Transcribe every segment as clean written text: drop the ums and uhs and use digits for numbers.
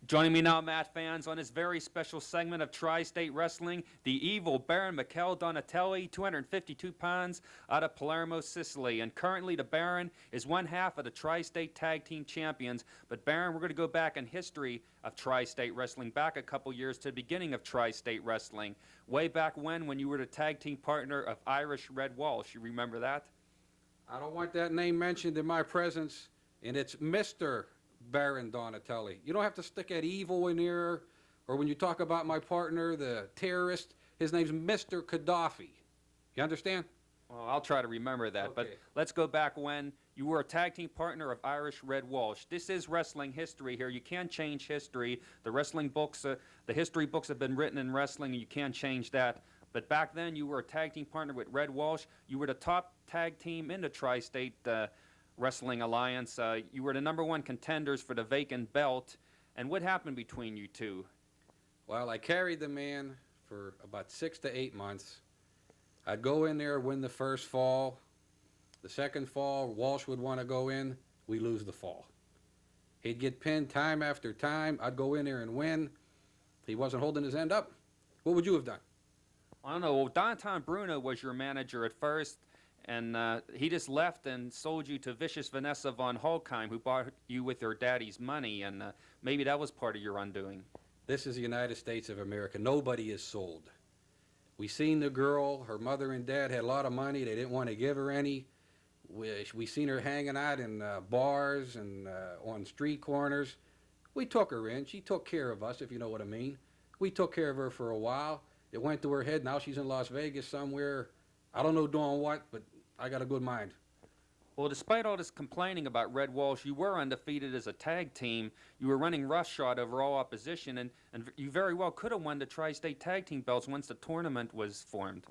Joining me now, Matt fans, on this very special segment of Tri-State Wrestling, the evil Baron Mikel Donatelli, 252 pounds, out of Palermo, Sicily. And currently the Baron is one half of the Tri-State Tag Team Champions. But Baron, we're going to go back in history of Tri-State Wrestling, back a couple years to the beginning of Tri-State Wrestling. Way back when you were the tag team partner of Irish Red Walsh. You remember that? I don't want that name mentioned in my presence, and it's Mr. Baron Donatelli. You don't have to stick that evil in there, or when you talk about my partner, the terrorist, his name's Mr. Gaddafi. You understand? Well, I'll try to remember that, Okay. but let's go back when you were a tag team partner of Irish Red Walsh. This is wrestling history here. You can't change history. The wrestling books, the history books have been written in wrestling, and you can't change that. But back then, you were a tag team partner with Red Walsh. You were the top tag team in the Tri-State Wrestling Alliance. You were the #1 contenders for the vacant belt. And what happened between you two? Well, I carried the man for about 6 to 8 months. I'd go in there, win the first fall. The second fall, Walsh would want to go in. We lose the fall. He'd get pinned time after time. I'd go in there and win. If he wasn't holding his end up, what would you have done? I don't know. Well, Don Bruno was your manager at first, and he just left and sold you to Vicious Vanessa von Holkheim, who bought you with her daddy's money, and maybe that was part of your undoing. This is the United States of America. Nobody is sold. We seen the girl. Her mother and dad had a lot of money. They didn't want to give her any. We seen her hanging out in bars and on street corners. We took her in. She took care of us, if you know what I mean. We took care of her for a while. It went to her head. Now she's in Las Vegas somewhere. I don't know doing what, but I got a good mind. Well, despite all this complaining about Red Walsh, you were undefeated as a tag team. You were running roughshod over all opposition, and you very well could have won the Tri-State Tag Team belts once the tournament was formed.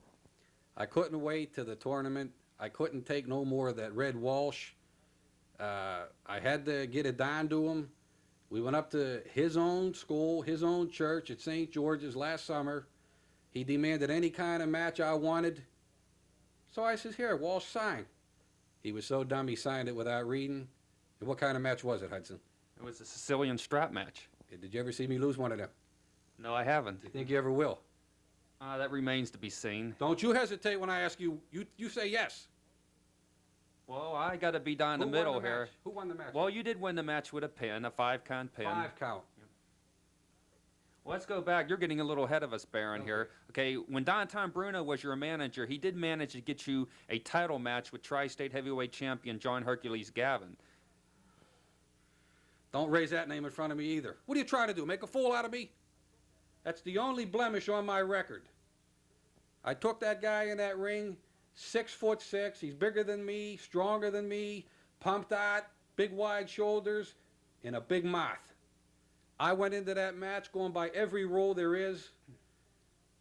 I couldn't wait to the tournament. I couldn't take no more of that Red Walsh. I had to get it down to him. We went up to his own school, his own church at St. George's last summer. He demanded any kind of match I wanted. So I says, here, Walsh, sign. He was so dumb he signed it without reading. And what kind of match was it, Hudson? It was a Sicilian strap match. Did you ever see me lose one of them? No, I haven't. Do you think you ever will? That remains to be seen. Don't you hesitate when I ask you. You say yes. Well, I got to be down the Who middle won the here. match? Who won the match? Well, you did win the match with a pin, a 5-count pin. 5 count. Well, let's go back. You're getting a little ahead of us, Baron, Okay. here. Okay, when Don Bruno was your manager, he did manage to get you a title match with Tri-State Heavyweight Champion John Hercules Gavin. Don't raise that name in front of me either. What are you trying to do? Make a fool out of me? That's the only blemish on my record. I took that guy in that ring, 6'6". He's bigger than me, stronger than me, pumped out, big wide shoulders, and a big mouth. I went into that match going by every rule there is.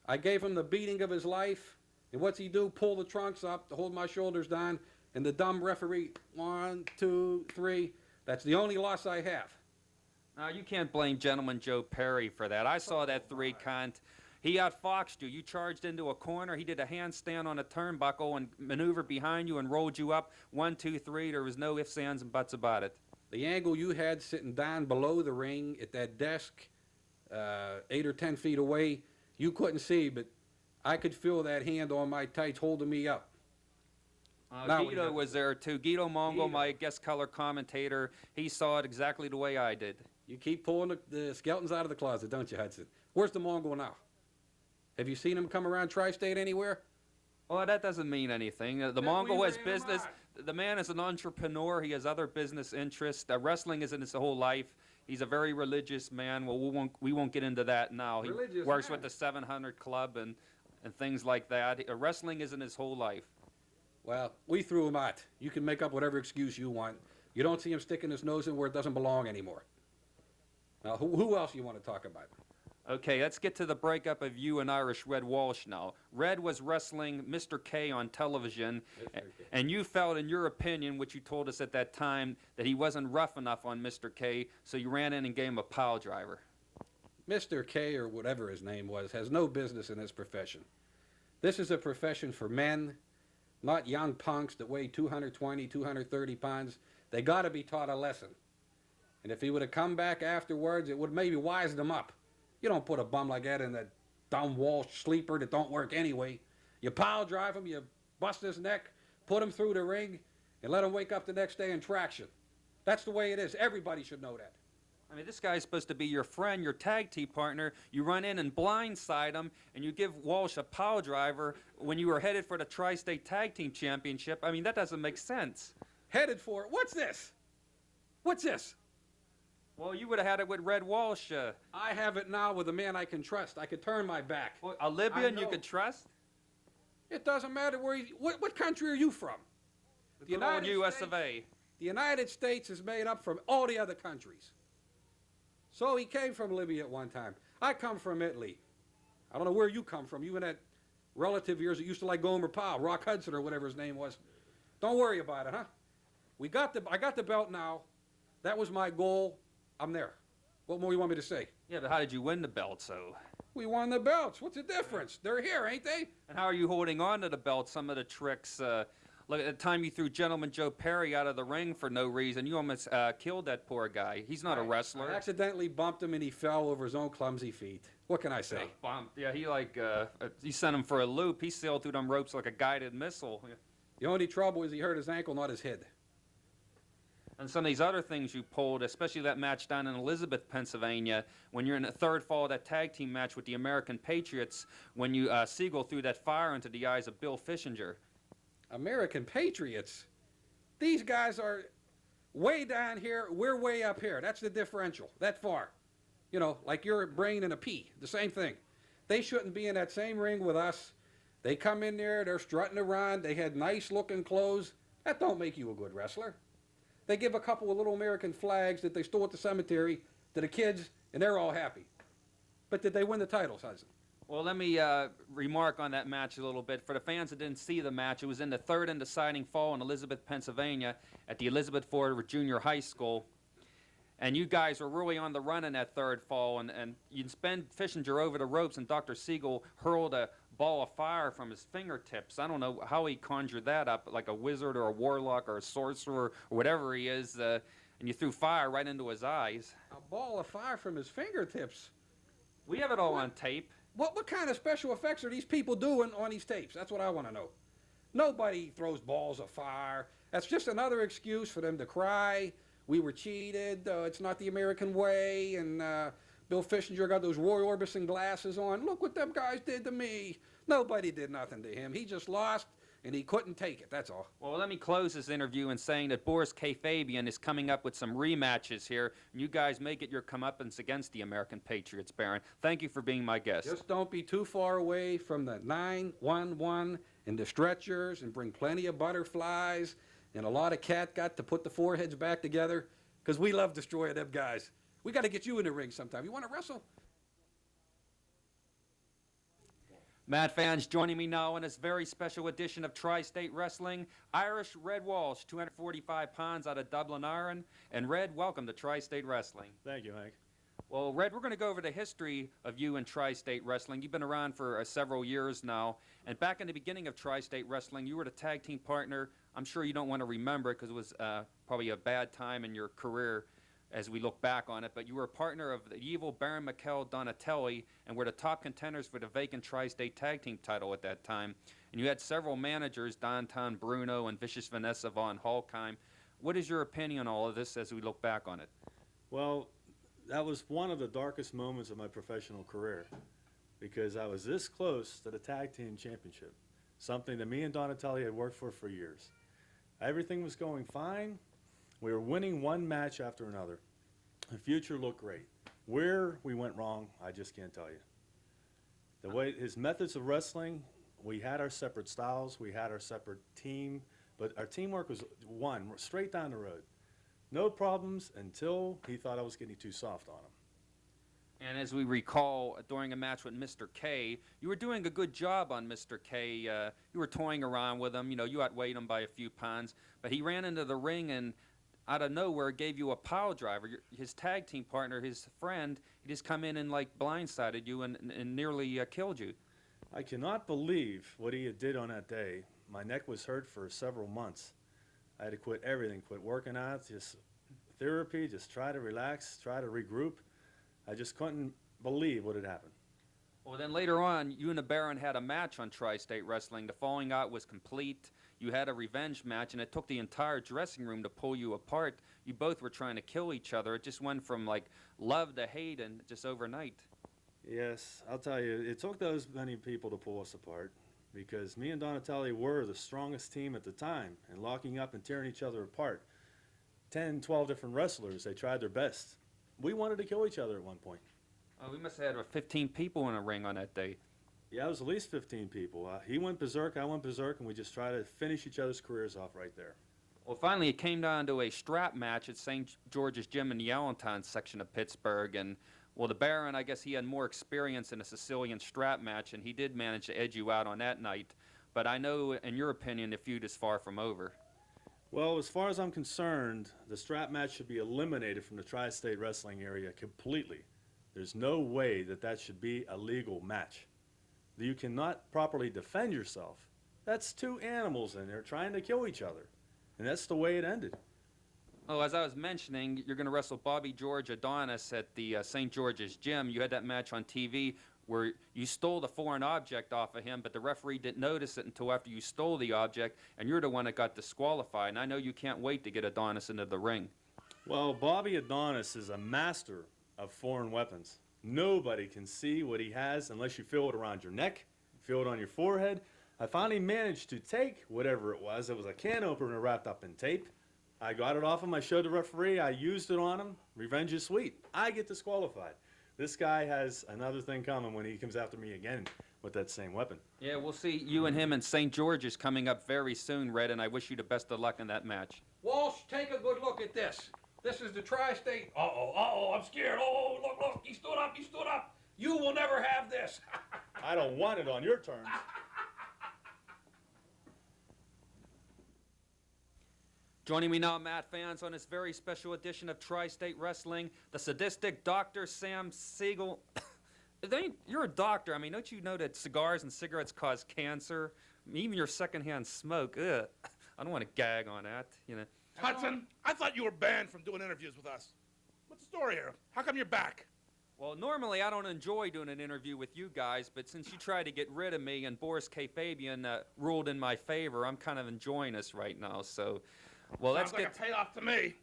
I gave him the beating of his life. And what's he do? Pull the trunks up to hold my shoulders down. And the dumb referee, 1, 2, 3. That's the only loss I have. Now, you can't blame Gentleman Joe Perry for that. I saw that 3-count. He outfoxed you. You charged into a corner. He did a handstand on a turnbuckle and maneuvered behind you and rolled you up. 1, 2, 3. There was no ifs, ands, and buts about it. The angle you had sitting down below the ring at that desk, 8 or 10 feet away, you couldn't see, but I could feel that hand on my tights holding me up. Guido was there too. Guido Mongol, Guido. my guest color commentator, he saw it exactly the way I did. You keep pulling the skeletons out of the closet, don't you, Hudson? Where's the Mongol now? Have you seen him come around Tri-State anywhere? Well, that doesn't mean anything. The Then Mongol we has ran him business. out. The man is an entrepreneur. He has other business interests. Wrestling isn't his whole life. He's a very religious man. Well, we won't get into that now. He Religious works man. with the 700 Club and things like that. Wrestling isn't his whole life. Well, we threw him out. You can make up whatever excuse you want. You don't see him sticking his nose in where it doesn't belong anymore. Now, who else you want to talk about? Okay, let's get to the breakup of you and Irish Red Walsh now. Red was wrestling Mr. K on television, and you felt, in your opinion, which you told us at that time, that he wasn't rough enough on Mr. K, so you ran in and gave him a pile driver. Mr. K, or whatever his name was, has no business in this profession. This is a profession for men, not young punks that weigh 220, 230 pounds. They got to be taught a lesson. And if he would have come back afterwards, it would have maybe wised him up. You don't put a bum like that in that dumb Walsh sleeper that don't work anyway. You pile drive him, you bust his neck, put him through the ring, and let him wake up the next day in traction. That's the way it is. Everybody should know that. I mean, this guy's supposed to be your friend, your tag team partner. You run in and blindside him, and you give Walsh a pile driver when you were headed for the Tri-State Tag Team Championship. I mean, that doesn't make sense. Headed for it. What's this? What's this? Well, you would have had it with Red Walsh. I have it now with a man I can trust. I could turn my back. A Libyan you know. could trust? It doesn't matter where he... What country are you from? The old U.S. of A. The United States is made up from all the other countries. So he came from Libya at one time. I come from Italy. I don't know where you come from. You and that relative of yours that used to like Gomer Pyle, Rock Hudson or whatever his name was. Don't worry about it, huh? I got the belt now. That was my goal. I'm there. What more you want me to say? Yeah, but how did you win the belt, so? We won the belts. What's the difference? They're here, ain't they? And how are you holding on to the belt? Some of the tricks, look, at the time you threw Gentleman Joe Perry out of the ring for no reason, you almost killed that poor guy. He's not a wrestler. I accidentally bumped him and he fell over his own clumsy feet. What can I say? Yeah, bumped. Yeah, he sent him for a loop. He sailed through them ropes like a guided missile. The only trouble is he hurt his ankle, not his head. And some of these other things you pulled, especially that match down in Elizabeth, Pennsylvania, when you're in the third fall of that tag team match with the American Patriots, when you Siegel threw that fire into the eyes of Bill Fishinger. American Patriots? These guys are way down here, we're way up here. That's the differential, that far. You know, like your brain and a pea, the same thing. They shouldn't be in that same ring with us. They come in there, they're strutting around, they had nice looking clothes. That don't make you a good wrestler. They give a couple of little American flags that they stole at the cemetery to the kids, and they're all happy. But did they win the titles, Hudson? Well, let me remark on that match a little bit. For the fans that didn't see the match, it was in the third and deciding fall in Elizabeth, Pennsylvania, at the Elizabeth Ford Junior High School. And you guys were really on the run in that third fall, and you'd spin Fishinger over the ropes, and Dr. Siegel hurled a ball of fire from his fingertips. I don't know how he conjured that up, like a wizard or a warlock or a sorcerer or whatever he is, and you threw fire right into his eyes. A ball of fire from his fingertips? We have it all on tape. What kind of special effects are these people doing on these tapes? That's what I want to know. Nobody throws balls of fire. That's just another excuse for them to cry. We were cheated. It's not the American way. And Bill Fishinger got those Roy Orbison glasses on. Look what them guys did to me. Nobody did nothing to him. He just lost, and he couldn't take it. That's all. Well, let me close this interview in saying that Boris K. Fabian is coming up with some rematches here, and you guys make it your comeuppance against the American Patriots, Baron. Thank you for being my guest. Just don't be too far away from the 911 and the stretchers, and bring plenty of butterflies and a lot of catgut to put the foreheads back together, because we love destroying them guys. We got to get you in the ring sometime. You want to wrestle? Mad fans, joining me now in this very special edition of Tri-State Wrestling, Irish Red Walsh, 245 pounds out of Dublin, Ireland. And Red, welcome to Tri-State Wrestling. Thank you, Hank. Well, Red, we're going to go over the history of you in Tri-State Wrestling. You've been around for several years now. And back in the beginning of Tri-State Wrestling, you were the tag team partner. I'm sure you don't want to remember it because it was probably a bad time in your career as we look back on it, but you were a partner of the evil Baron Mikel Donatelli and were the top contenders for the vacant Tri-State Tag Team title at that time. And you had several managers, Don Bruno and Vicious Vanessa von Holkheim. What is your opinion on all of this as we look back on it? Well, that was one of the darkest moments of my professional career because I was this close to the tag team championship, something that me and Donatelli had worked for years. Everything was going fine. We were winning one match after another. The future looked great. Where we went wrong, I just can't tell you. The way his methods of wrestling, we had our separate styles, we had our separate team, but our teamwork was one, straight down the road. No problems until he thought I was getting too soft on him. And as we recall, during a match with Mr. K, you were doing a good job on Mr. K. You were toying around with him. You know, you outweighed him by a few pounds. But he ran into the ring and out of nowhere gave you a pile driver. His tag team partner, his friend, he just come in and like blindsided you and nearly killed you. I cannot believe what he did on that day. My neck was hurt for several months. I had to quit everything, quit working out, just therapy, just try to relax, try to regroup. I just couldn't believe what had happened. Well, then later on, you and the Baron had a match on Tri-State Wrestling. The falling out was complete. You had a revenge match, and it took the entire dressing room to pull you apart. You both were trying to kill each other. It just went from, like, love to hate and just overnight. Yes, I'll tell you, it took those many people to pull us apart because me and Donatelli were the strongest team at the time, and locking up and tearing each other apart. 10, 12 different wrestlers, they tried their best. We wanted to kill each other at one point. Oh, we must have had 15 people in a ring on that day. Yeah, it was at least 15 people. He went berserk, I went berserk, and we just tried to finish each other's careers off right there. Well, finally, it came down to a strap match at St. George's Gym in the Allentown section of Pittsburgh. And, well, the Baron, I guess he had more experience in a Sicilian strap match, and he did manage to edge you out on that night. But I know, in your opinion, the feud is far from over. Well, as far as I'm concerned, the strap match should be eliminated from the Tri-State Wrestling area completely. There's no way that that should be a legal match. You cannot properly defend yourself. That's two animals in there trying to kill each other. And that's the way it ended. Oh, as I was mentioning, you're going to wrestle Bobby George Adonis at the St. George's Gym. You had that match on TV where you stole the foreign object off of him, but the referee didn't notice it until after you stole the object, and you're the one that got disqualified. And I know you can't wait to get Adonis into the ring. Well, Bobby Adonis is a master of foreign weapons. Nobody can see what he has unless you feel it around your neck, feel it on your forehead. I finally managed to take whatever it was. It was a can opener wrapped up in tape. I got it off him. I showed the referee. I used it on him. Revenge is sweet. I get disqualified. This guy has another thing coming when he comes after me again with that same weapon. Yeah, we'll see you and him in St. George's coming up very soon, Red, and I wish you the best of luck in that match. Walsh, take a good look at this. This is the Tri-State. I'm scared. Oh, look, he stood up. You will never have this. I don't want it on your terms. Joining me now, Matt fans, on this very special edition of Tri-State Wrestling, the sadistic Dr. Sam Siegel. You're a doctor. I mean, don't you know that cigars and cigarettes cause cancer? I mean, even your secondhand smoke. Ugh. I don't want to gag on that, you know. Hudson, I thought you were banned from doing interviews with us. What's the story here? How come you're back? Well, normally I don't enjoy doing an interview with you guys, but since you tried to get rid of me and Boris K. Fabian ruled in my favor, I'm kind of enjoying this right now. So, well, let's Sounds like get... a payoff to me.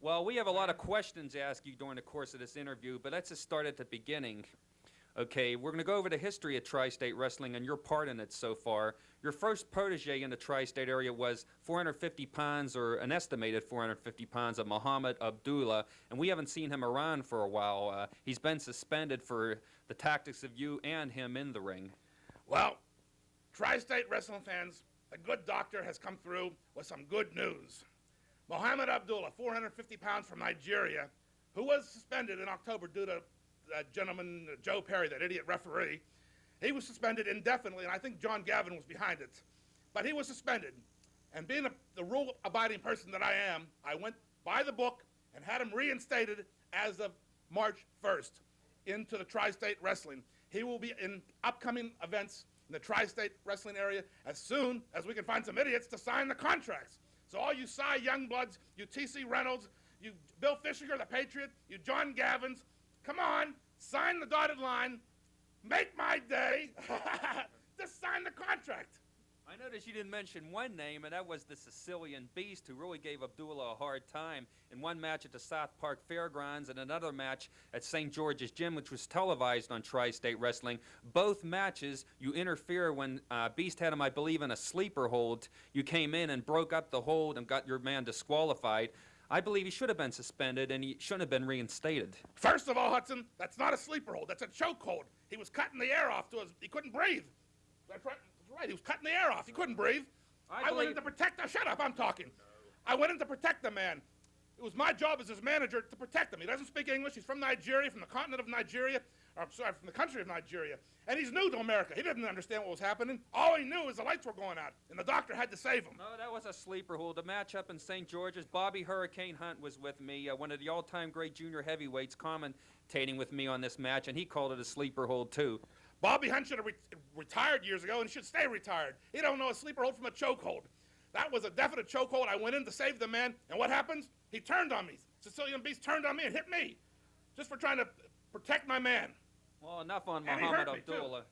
Well, we have a lot of questions to ask you during the course of this interview, but let's just start at the beginning. Okay, we're going to go over the history of Tri-State Wrestling and your part in it so far. Your first protege in the Tri-State area was 450 pounds, or an estimated 450 pounds, of Muhammad Abdullah, and we haven't seen him around for a while. He's been suspended for the tactics of you and him in the ring. Well, Tri-State Wrestling fans, a good doctor has come through with some good news. Muhammad Abdullah, 450 pounds from Nigeria, who was suspended in October due to that gentleman, Joe Perry, that idiot referee. He was suspended indefinitely, and I think John Gavin was behind it. But he was suspended. And being the rule-abiding person that I am, I went by the book and had him reinstated as of March 1st into the Tri-State Wrestling. He will be in upcoming events in the Tri-State Wrestling area as soon as we can find some idiots to sign the contracts. So all you Cy Youngbloods, you T.C. Reynolds, you Bill Fischinger, the Patriot, you John Gavins, come on, sign the dotted line, make my day, just sign the contract. I noticed you didn't mention one name, and that was the Sicilian Beast, who really gave Abdullah a hard time in one match at the South Park Fairgrounds and another match at St. George's Gym, which was televised on Tri-State Wrestling. Both matches, you interfere when Beast had him, I believe, in a sleeper hold. You came in and broke up the hold and got your man disqualified. I believe he should have been suspended, and he shouldn't have been reinstated. First of all, Hudson, that's not a sleeper hold. That's a choke hold. He was cutting the air off he couldn't breathe. That's right. He was cutting the air off. He couldn't breathe. I went in to protect. Shut up, I'm talking. I went in to protect the man. It was my job as his manager to protect him. He doesn't speak English. He's from Nigeria, from the continent of Nigeria. Or, I'm sorry, from the country of Nigeria. And he's new to America. He didn't understand what was happening. All he knew is the lights were going out, and the doctor had to save him. No, that was a sleeper hold. The match up in St. George's, Bobby Hurricane Hunt was with me, one of the all-time great junior heavyweights, commentating with me on this match, and he called it a sleeper hold, too. Bobby Hunt should have retired years ago, and he should stay retired. He don't know a sleeper hold from a choke hold. That was a definite choke hold. I went in to save the man, and what happens? He turned on me. Sicilian Beast turned on me and hit me, just for trying to protect my man. Well, enough on And he Muhammad hurt me, too. Abdullah.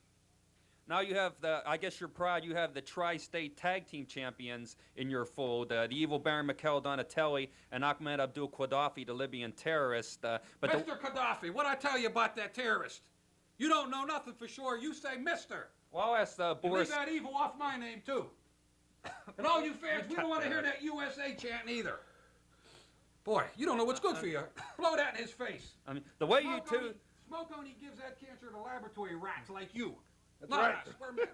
Now you have I guess you're proud you have the Tri-State Tag Team Champions in your fold, the Evil Baron Mikel Donatelli and Ahmed Abdul Qaddafi, the Libyan terrorist. But Mr. Gaddafi, what'd I tell you about that terrorist? You don't know nothing for sure. You say Mister. Well, I'll ask And Boris. leave that evil off my name, too. And all you fans, we don't want to hear that USA chant either. Boy, you don't know what's good for you. Blow that in his face. I mean, the way you two. Smoke only gives that cancer to laboratory rats like you. That's Not right. us. We're men.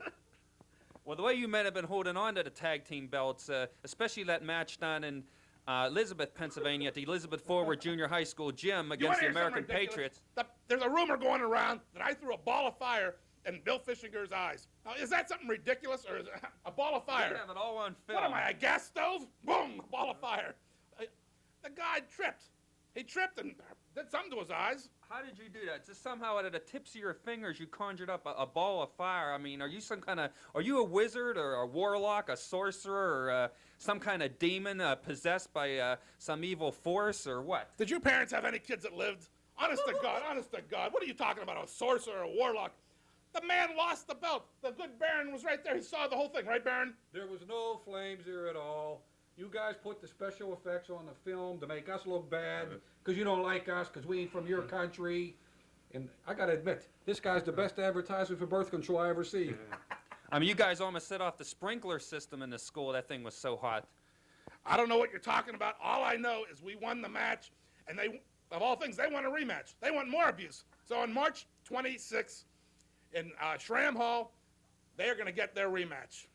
Well, the way you men have been holding on to the tag team belts, especially that match down in Elizabeth, Pennsylvania, at the Elizabeth Forward Junior High School gym You against wanna the hear something American ridiculous? Patriots. There's a rumor going around that I threw a ball of fire in Bill Fishinger's eyes. Now, is that something ridiculous, or is it a ball of You fire? have it all on film. What am I, a gas stove? Boom, a ball of fire. The guy tripped. He tripped and did something to his eyes. How did you do that? Just somehow out of the tips of your fingers, you conjured up a ball of fire. I mean, are you a wizard or a warlock, a sorcerer, or some kind of demon possessed by some evil force, or what? Did your parents have any kids that lived? Honest to God, what are you talking about, a sorcerer, a warlock? The man lost the belt. The good Baron was right there. He saw the whole thing, right, Baron? There was no flames there at all. You guys put the special effects on the film to make us look bad because you don't like us because we ain't from your country. And I got to admit, this guy's the best advertisement for birth control I ever see. I mean, you guys almost set off the sprinkler system in the school. That thing was so hot. I don't know what you're talking about. All I know is we won the match, and they, of all things, they want a rematch. They want more abuse. So on March 26th in Schramm Hall, they are going to get their rematch.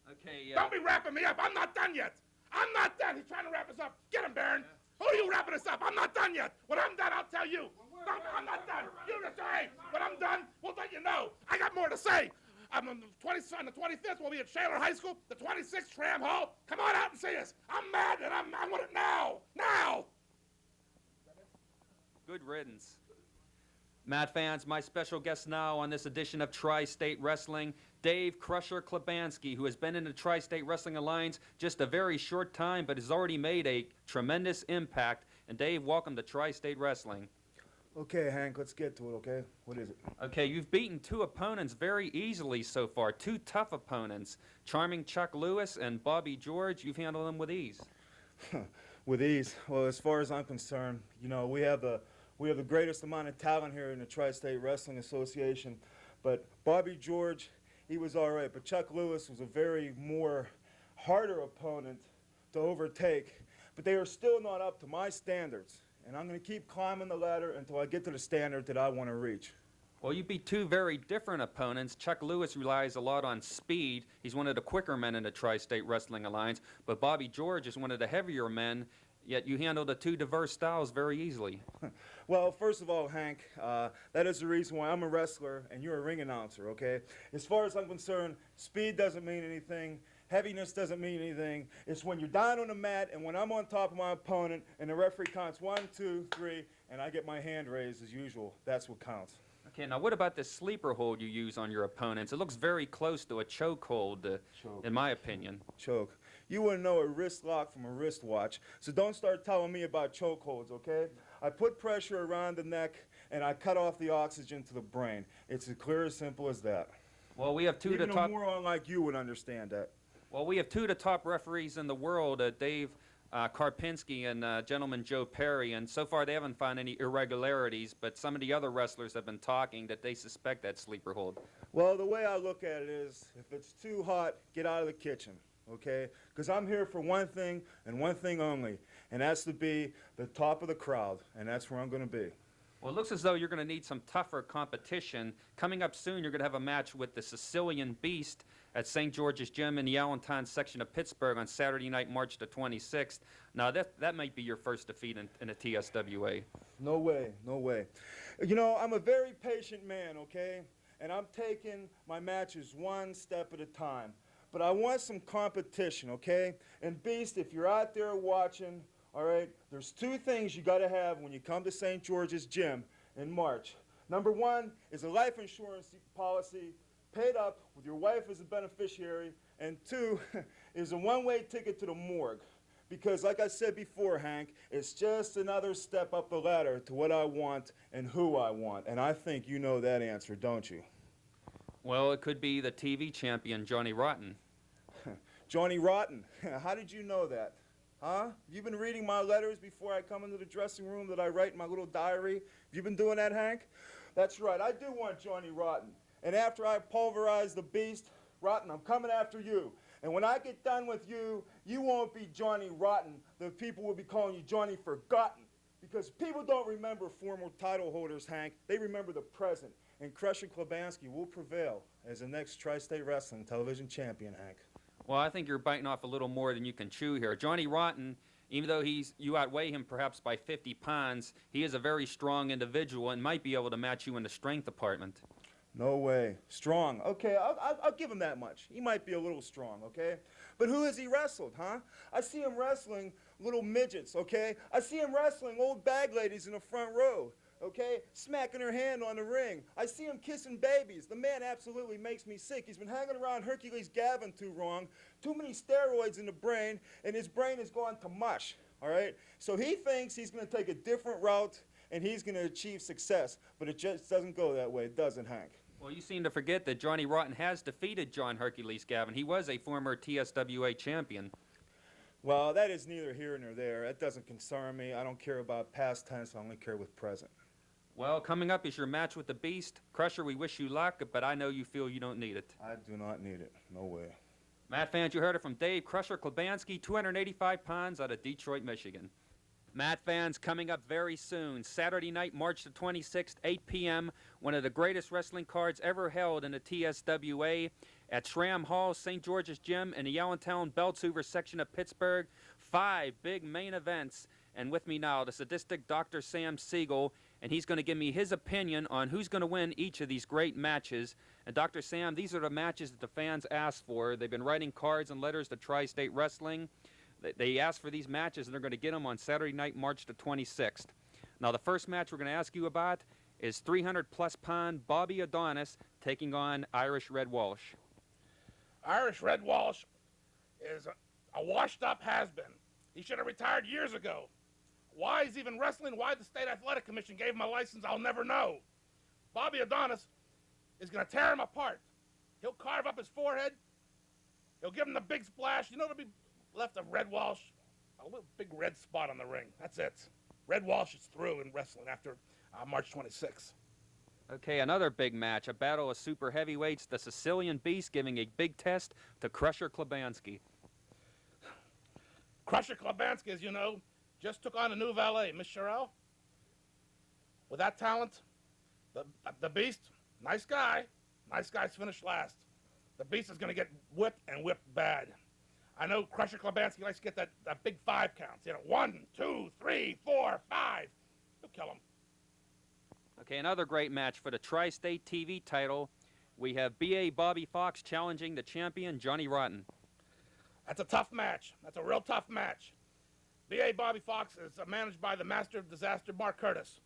Okay. Don't be wrapping me up. I'm not done yet. I'm not done. He's trying to wrap us up. Get him, Baron. Who are you wrapping us up? I'm not done yet. When I'm done, I'll tell you. I'm not done. You just say. When I'm done, we'll let you know. I got more to say. On the 25th, we'll be at Shaler High School. The 26th, Schramm Hall. Come on out and see us. I'm mad, and I want it now. Now. Good riddance. Matt fans, my special guest now on this edition of Tri-State Wrestling, Dave Crusher Klebanski, who has been in the Tri-State Wrestling Alliance just a very short time, but has already made a tremendous impact. And Dave, welcome to Tri-State Wrestling. Okay, Hank, let's get to it, okay? What is it? Okay, you've beaten two opponents very easily so far, two tough opponents, Charming Chuck Lewis and Bobby George. You've handled them with ease. With ease. Well, as far as I'm concerned, you know, we have the greatest amount of talent here in the Tri-State Wrestling Association. But Bobby George, he was all right. But Chuck Lewis was a very more harder opponent to overtake. But they are still not up to my standards. And I'm going to keep climbing the ladder until I get to the standard that I want to reach. Well, you beat two very different opponents. Chuck Lewis relies a lot on speed. He's one of the quicker men in the Tri-State Wrestling Alliance. But Bobby George is one of the heavier men, yet you handle the two diverse styles very easily. Well, first of all, Hank, that is the reason why I'm a wrestler and you're a ring announcer, okay? As far as I'm concerned, speed doesn't mean anything. Heaviness doesn't mean anything. It's when you're down on the mat and when I'm on top of my opponent and the referee counts 1, 2, 3, and I get my hand raised as usual. That's what counts. Okay, now what about the sleeper hold you use on your opponents? It looks very close to a choke hold, in my opinion. Choke. You wouldn't know a wrist lock from a wristwatch, so don't start telling me about choke holds, okay? I put pressure around the neck and I cut off the oxygen to the brain. It's as clear as simple as that. Well, we have two of the Even top. a moron like you would understand that. Well, we have two of the top referees in the world, Dave Karpinski and gentleman Joe Perry, and so far they haven't found any irregularities, but some of the other wrestlers have been talking that they suspect that sleeper hold. Well, the way I look at it is, if it's too hot, get out of the kitchen, okay? Because I'm here for one thing and one thing only, and that's to be the top of the crowd, and that's where I'm going to be. Well, it looks as though you're going to need some tougher competition. Coming up soon, you're going to have a match with the Sicilian Beast at St. George's Gym in the Allentown section of Pittsburgh on Saturday night, March the 26th. Now, that might be your first defeat in a TSWA. No way, no way. You know, I'm a very patient man, okay? And I'm taking my matches one step at a time. But I want some competition, okay? And Beast, if you're out there watching, all right, there's two things you got to have when you come to St. George's Gym in March. Number one is a life insurance policy paid up with your wife as a beneficiary, and two is a one-way ticket to the morgue. Because like I said before, Hank, it's just another step up the ladder to what I want and who I want. And I think you know that answer, don't you? Well, it could be the TV champion, Johnny Rotten. Johnny Rotten, how did you know that? Huh? Have you been reading my letters before I come into the dressing room that I write in my little diary? Have you been doing that, Hank? That's right, I do want Johnny Rotten. And after I pulverize the beast, Rotten, I'm coming after you. And when I get done with you, you won't be Johnny Rotten. The people will be calling you Johnny Forgotten. Because people don't remember former title holders, Hank. They remember the present. And Crusher Klebanski will prevail as the next Tri-State Wrestling television champion, Hank. Well, I think you're biting off a little more than you can chew here. Johnny Rotten, even though you outweigh him perhaps by 50 pounds, he is a very strong individual and might be able to match you in the strength department. No way. Strong. Okay, I'll give him that much. He might be a little strong, okay? But who has he wrestled, huh? I see him wrestling little midgets, okay? I see him wrestling old bag ladies in the front row, okay? Smacking her hand on the ring. I see him kissing babies. The man absolutely makes me sick. He's been hanging around Hercules Gavin too long, too many steroids in the brain, and his brain has gone to mush, all right? So he thinks he's going to take a different route and he's going to achieve success, but it just doesn't go that way, does it, Hank? Well, you seem to forget that Johnny Rotten has defeated John Hercules Gavin. He was a former TSWA champion. Well, that is neither here nor there. That doesn't concern me. I don't care about past tense. I only care with present. Well, coming up is your match with the Beast. Crusher, we wish you luck, but I know you feel you don't need it. I do not need it. No way. Matt fans, you heard it from Dave Crusher Klebanski, 285 pounds out of Detroit, Michigan. Matt fans, coming up very soon, Saturday night, March the 26th, 8 p.m., one of the greatest wrestling cards ever held in the TSWA at Schramm Hall, St. George's Gym in the Allentown Beltshoover section of Pittsburgh. 5 big main events. And with me now, the sadistic Dr. Sam Siegel, and he's going to give me his opinion on who's going to win each of these great matches. And Dr. Sam, these are the matches that the fans asked for. They've been writing cards and letters to Tri-State Wrestling. They asked for these matches, and they're going to get them on Saturday night, March the 26th. Now, the first match we're going to ask you about is 300-plus pound Bobby Adonis taking on Irish Red Walsh. Irish Red Walsh is a washed-up has-been. He should have retired years ago. Why he's even wrestling, why the State Athletic Commission gave him a license, I'll never know. Bobby Adonis is going to tear him apart. He'll carve up his forehead. He'll give him the big splash. You know what'll be left of Red Walsh? A little big red spot on the ring. That's it. Red Walsh is through in wrestling after March 26th. Okay, another big match, a battle of super heavyweights, the Sicilian Beast giving a big test to Crusher Klebanski. Crusher Klebanski, as you know, just took on a new valet, Miss Sherrill. With that talent, the Beast, nice guy. Nice guys finish last. The Beast is going to get whipped and whipped bad. I know Crusher Klebanski likes to get that big 5 counts. You know, 1, 2, 3, 4, 5. He'll kill him. Okay, another great match for the Tri-State TV title. We have B.A. Bobby Fox challenging the champion, Johnny Rotten. That's a tough match. That's a real tough match. B.A. Bobby Fox is managed by the master of disaster, Mark Curtis,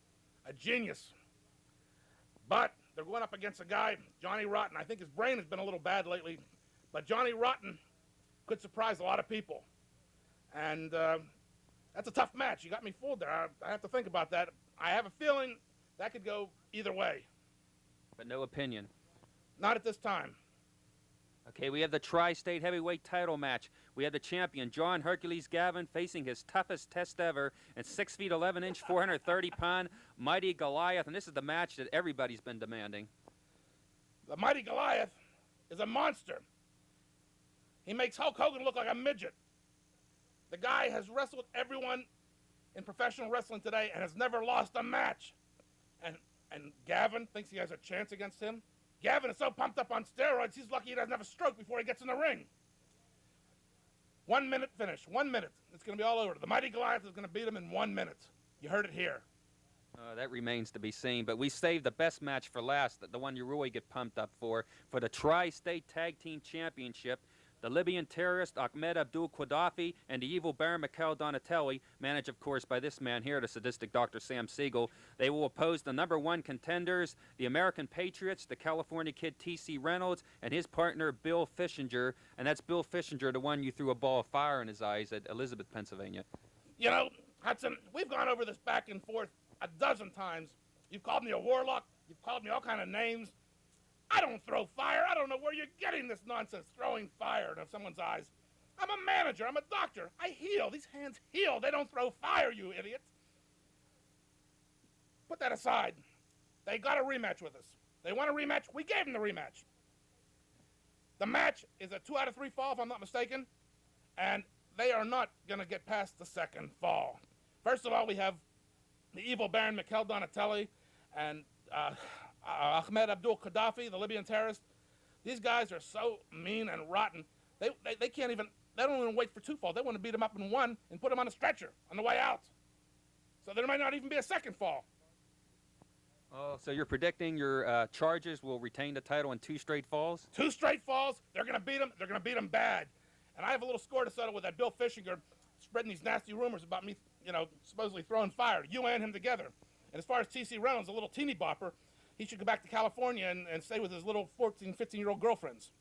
a genius. But they're going up against a guy, Johnny Rotten. I think his brain has been a little bad lately, but Johnny Rotten could surprise a lot of people. And that's a tough match. You got me fooled there. I have to think about that. I have a feeling that could go either way. But no opinion. Not at this time. Okay, we have the Tri-State Heavyweight title match. We have the champion, John Hercules Gavin, facing his toughest test ever and 6 feet 11 inch, 430 pound Mighty Goliath. And this is the match that everybody's been demanding. The Mighty Goliath is a monster. He makes Hulk Hogan look like a midget. The guy has wrestled everyone in professional wrestling today and has never lost a match. And Gavin thinks he has a chance against him. Gavin is so pumped up on steroids, he's lucky he doesn't have a stroke before he gets in the ring. 1 minute finish, 1 minute. It's going to be all over. The Mighty Goliath is going to beat him in 1 minute. You heard it here. That remains to be seen, but we saved the best match for last, the one you really get pumped up for the Tri-State Tag Team Championship. The Libyan terrorist Ahmed Abdul Qaddafi and the evil Baron Mikhail Donatelli, managed, of course, by this man here, the sadistic Dr. Sam Siegel. They will oppose the #1 contenders, the American Patriots, the California kid T.C. Reynolds, and his partner Bill Fishinger. And that's Bill Fishinger, the one you threw a ball of fire in his eyes at Elizabeth, Pennsylvania. You know, Hudson, we've gone over this back and forth a dozen times. You've called me a warlock. You've called me all kind of names. I don't throw fire. I don't know where you're getting this nonsense, throwing fire into someone's eyes. I'm a manager. I'm a doctor. I heal. These hands heal. They don't throw fire, you idiots. Put that aside. They got a rematch with us. They want a rematch. We gave them the rematch. The match is a 2 out of 3 fall, if I'm not mistaken, and they are not going to get past the second fall. First of all, we have the evil Baron Mikhail Donatelli and Ahmed Abdul Qaddafi, the Libyan terrorist. These guys are so mean and rotten. They can't even, they don't even wait for 2 falls. They want to beat him up in 1 and put him on a stretcher on the way out. So there might not even be a second fall. Oh, so you're predicting your Chargers will retain the title in 2 straight falls? 2 straight falls. They're going to beat him. They're going to beat him bad. And I have a little score to settle with that Bill Fishinger spreading these nasty rumors about me, supposedly throwing fire. You and him together. And as far as T.C. Reynolds, a little teeny bopper, he should go back to California and stay with his little 14, 15-year-old girlfriends.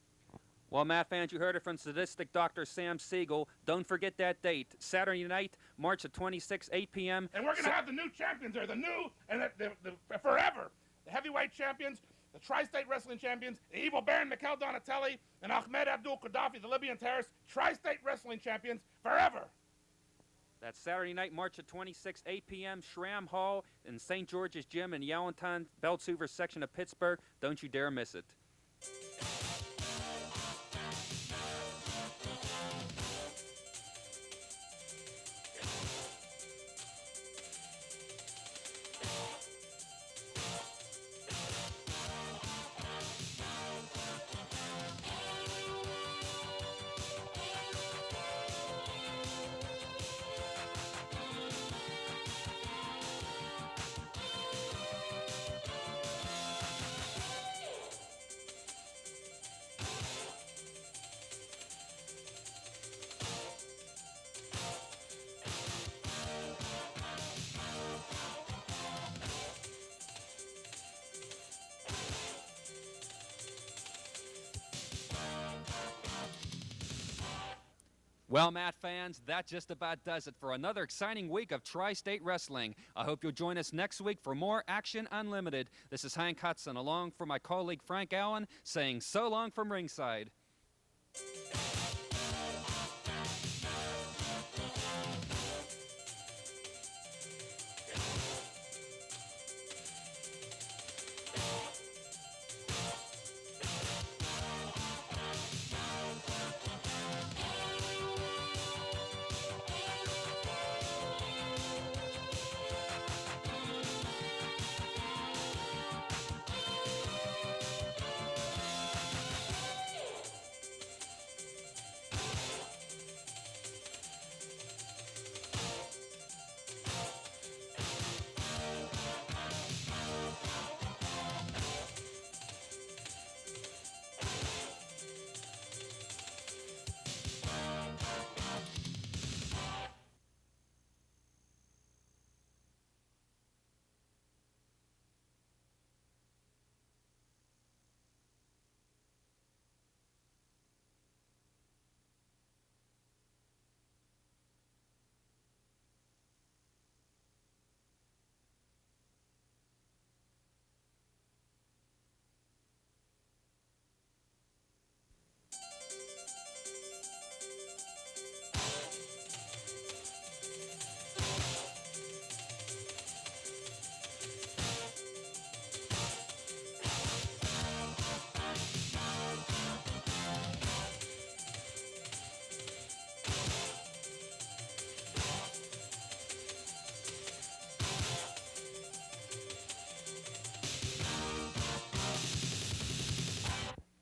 Well, Matt fans, you heard it from sadistic Dr. Sam Siegel. Don't forget that date, Saturday night, March the 26th, 8 p.m. And we're going to have the new champions there, the new and the forever. The heavyweight champions, the Tri-State Wrestling champions, the evil Baron Mikhail Donatelli, and Ahmed Abdul Qaddafi, the Libyan terrorist, Tri-State Wrestling champions forever. That's Saturday night, March the 26th, 8 p.m., Schramm Hall in St. George's Gym in the Allentown, Beltshoover section of Pittsburgh. Don't you dare miss it. Well, Matt fans, that just about does it for another exciting week of Tri-State Wrestling. I hope you'll join us next week for more Action Unlimited. This is Hank Hudson, along for my colleague Frank Allen, saying so long from ringside.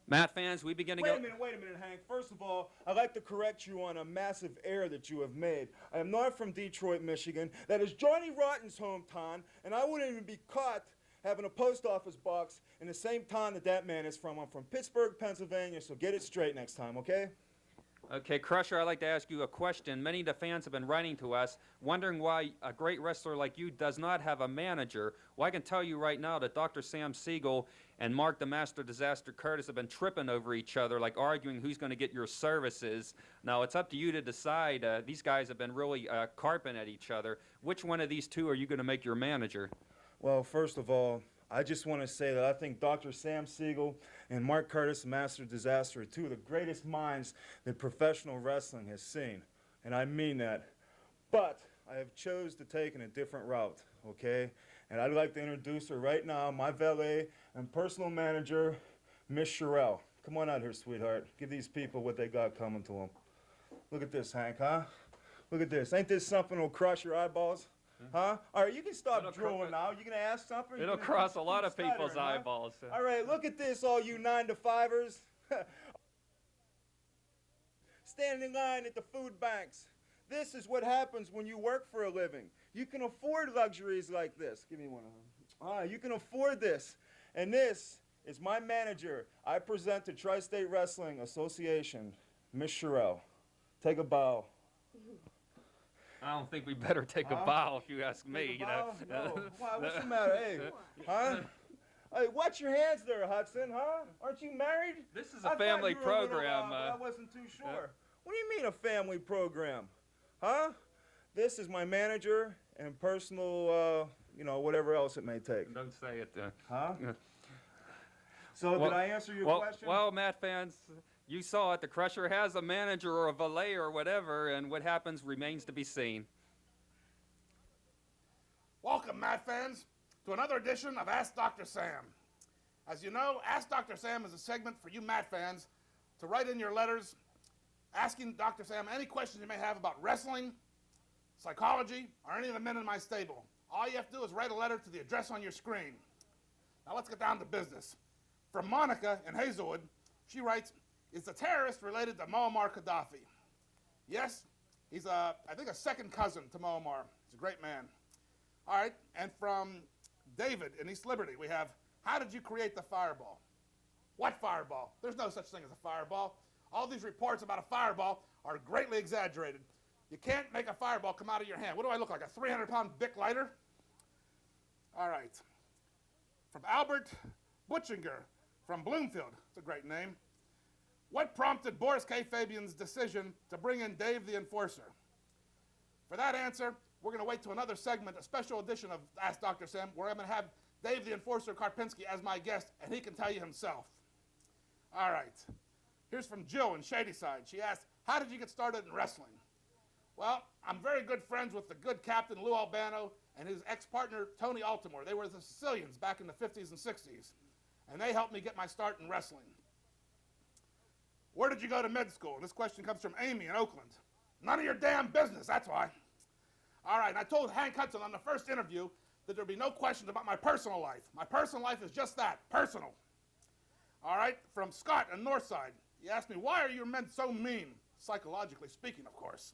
Matt fans, we begin to go... Wait a minute, Hank. First of all, I'd like to correct you on a massive error that you have made. I am not from Detroit, Michigan. That is Johnny Rotten's hometown, and I wouldn't even be caught having a post office box in the same town that man is from. I'm from Pittsburgh, Pennsylvania, so get it straight next time, okay? Okay, Crusher, I'd like to ask you a question. Many of the fans have been writing to us wondering why a great wrestler like you does not have a manager. Well, I can tell you right now that Dr. Sam Siegel and Mark the Master Disaster Curtis have been tripping over each other, like arguing who's going to get your services. Now, it's up to you to decide. These guys have been really carping at each other. Which one of these two are you going to make your manager? Well, first of all, I just want to say that I think Dr. Sam Siegel and Mark Curtis, Master Disaster, are two of the greatest minds that professional wrestling has seen. And I mean that. But I have chose to take a different route, okay? And I'd like to introduce her right now, my valet and personal manager, Miss Sherelle. Come on out here, sweetheart. Give these people what they got coming to them. Look at this, Hank, huh? Look at this. Ain't this something that'll crush your eyeballs? Huh? All right, you can stop It'll drooling now. You gonna ask something? It'll cross a lot of people's eyeballs. All right, look at this, all you 9-to-5ers. Standing in line at the food banks. This is what happens when you work for a living. You can afford luxuries like this. Give me one of them. You can afford this. And this is my manager. I present to Tri-State Wrestling Association, Miss Sherelle. Take a bow. I don't think we better take a bow if you ask me. No. Why, what's the matter? Hey, huh? Hey, watch your hands there, Hudson, huh? Aren't you married? This is I a thought family you were a little, program. but I wasn't too sure. What do you mean a family program? Huh? This is my manager and personal, whatever else it may take. Don't say it. Huh? So Well- did I answer your Well, question? well, Matt fans, you saw it. The Crusher has a manager or a valet or whatever, and what happens remains to be seen. Welcome, Matt fans, to another edition of Ask Dr. Sam. As you know, Ask Dr. Sam is a segment for you Matt fans to write in your letters asking Dr. Sam any questions you may have about wrestling, psychology, or any of the men in my stable. All you have to do is write a letter to the address on your screen. Now let's get down to business. From Monica in Hazelwood, she writes, is the terrorist related to Muammar Gaddafi? Yes, he's I think a second cousin to Muammar. He's a great man. All right, and from David in East Liberty, we have, how did you create the fireball? What fireball? There's no such thing as a fireball. All these reports about a fireball are greatly exaggerated. You can't make a fireball come out of your hand. What do I look like, a 300-pound Bic lighter? All right. From Albert Butchinger from Bloomfield. It's a great name. What prompted Boris K. Fabian's decision to bring in Dave the Enforcer? For that answer, we're going to wait to another segment, a special edition of Ask Dr. Sam, where I'm going to have Dave the Enforcer Karpinski as my guest, and he can tell you himself. All right. Here's from Jill in Shadyside. She asked, how did you get started in wrestling? Well, I'm very good friends with the good captain Lou Albano and his ex-partner Tony Altimore. They were the Sicilians back in the 50s and 60s, and they helped me get my start in wrestling. Where did you go to med school? This question comes from Amy in Oakland. None of your damn business, that's why. All right, and I told Hank Hudson on the first interview that there'd be no questions about my personal life. My personal life is just that, personal. All right, from Scott in Northside. He asked me, why are your men so mean? Psychologically speaking, of course.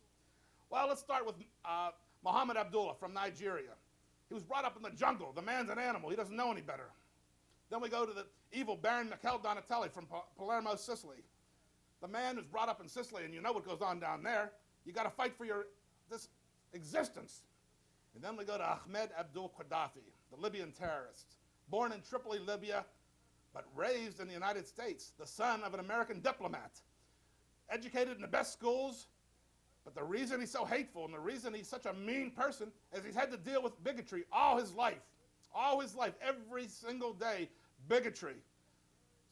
Well, let's start with Muhammad Abdullah from Nigeria. He was brought up in the jungle. The man's an animal. He doesn't know any better. Then we go to the evil Baron Michele Donatelli from Palermo, Sicily. The man who's brought up in Sicily, and you know what goes on down there. You got to fight for this existence. And then we go to Ahmed Abdul Qaddafi, the Libyan terrorist. Born in Tripoli, Libya, but raised in the United States, the son of an American diplomat. Educated in the best schools, but the reason he's so hateful and the reason he's such a mean person is he's had to deal with bigotry all his life. All his life, every single day, bigotry.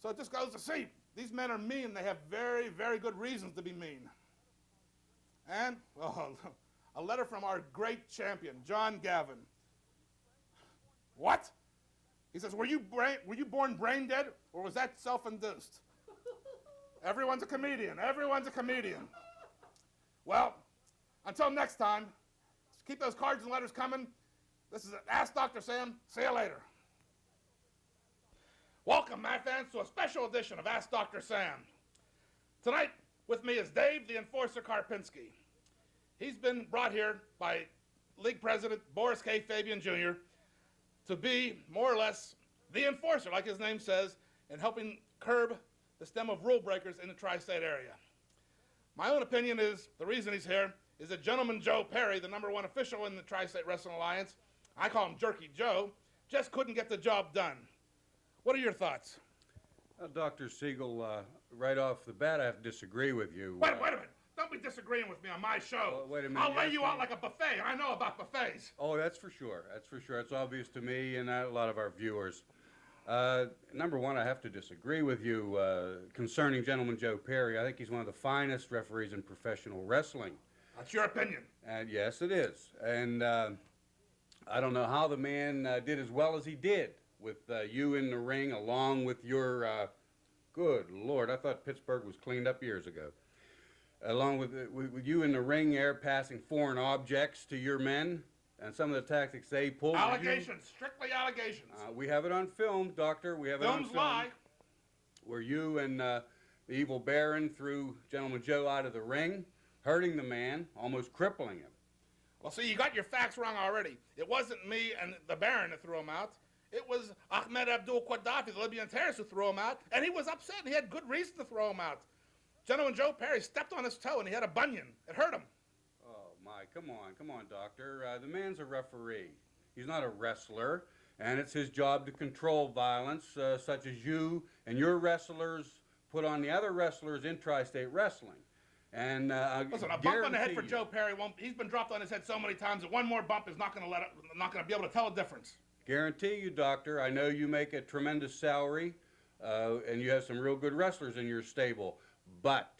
So it just goes to see, these men are mean. They have very, very good reasons to be mean. And, a letter from our great champion, John Gavin. What? He says, were you born brain dead, or was that self-induced? Everyone's a comedian. Everyone's a comedian. Well, until next time, keep those cards and letters coming. This is Ask Dr. Sam. See you later. Welcome, my fans, to a special edition of Ask Dr. Sam. Tonight, with me is Dave the Enforcer Karpinski. He's been brought here by League President Boris K. Fabian Jr. to be, more or less, the enforcer, like his name says, in helping curb the stem of rule breakers in the tri-state area. My own opinion is the reason he's here is that Gentleman Joe Perry, the #1 official in the Tri-State Wrestling Alliance, I call him Jerky Joe, just couldn't get the job done. What are your thoughts? Dr. Siegel, right off the bat, I have to disagree with you. Wait a minute. Don't be disagreeing with me on my show. Wait a minute, I'll lay you you asked out me- like a buffet. I know about buffets. Oh, that's for sure. That's for sure. It's obvious to me and a lot of our viewers. Number one, I have to disagree with you concerning Gentleman Joe Perry. I think he's one of the finest referees in professional wrestling. That's your opinion. And yes, it is. And I don't know how the man did as well as he did with you in the ring, along with your, good Lord, I thought Pittsburgh was cleaned up years ago. Along with you in the ring there, passing foreign objects to your men, and some of the tactics they pulled. Allegations, strictly allegations. We have it on film, Doctor. We have it on Films film. lie. Where you and the evil Baron threw Gentleman Joe out of the ring, hurting the man, almost crippling him. Well, see, you got your facts wrong already. It wasn't me and the Baron that threw him out. It was Ahmed Abdul Qaddafi, the Libyan terrorist, who threw him out, and he was upset, and he had good reason to throw him out. Gentleman Joe Perry stepped on his toe, and he had a bunion. It hurt him. Oh, my, come on, Doctor. The man's a referee. He's not a wrestler, and it's his job to control violence, such as you and your wrestlers put on the other wrestlers in Tri-State Wrestling. And Listen, a bump on the head for guarantee Joe Perry won't. He's been dropped on his head so many times that one more bump is not going to be able to tell a difference. Guarantee you, Doctor, I know you make a tremendous salary, and you have some real good wrestlers in your stable, but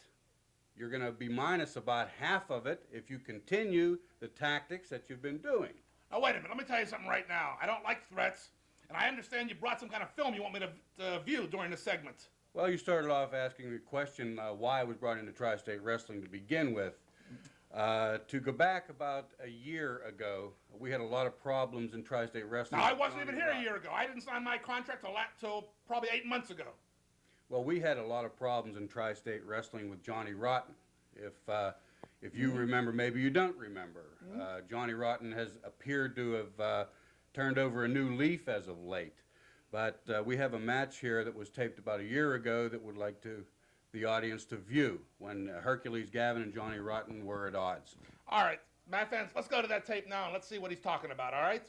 you're going to be minus about half of it if you continue the tactics that you've been doing. Now, wait a minute. Let me tell you something right now. I don't like threats, and I understand you brought some kind of film you want me to view during this segment. Well, you started off asking the question why I was brought into Tri-State Wrestling to begin with. To go back about a year ago, we had a lot of problems in Tri-State Wrestling. Now, I wasn't even here a year ago. I didn't sign my contract till probably 8 months ago. Well, we had a lot of problems in Tri-State Wrestling with Johnny Rotten. If you remember, maybe you don't remember. Johnny Rotten has appeared to have turned over a new leaf as of late. But we have a match here that was taped about a year ago that would like the audience to view when Hercules Gavin and Johnny Rotten were at odds. All right, my fans, let's go to that tape now and let's see what he's talking about, all right?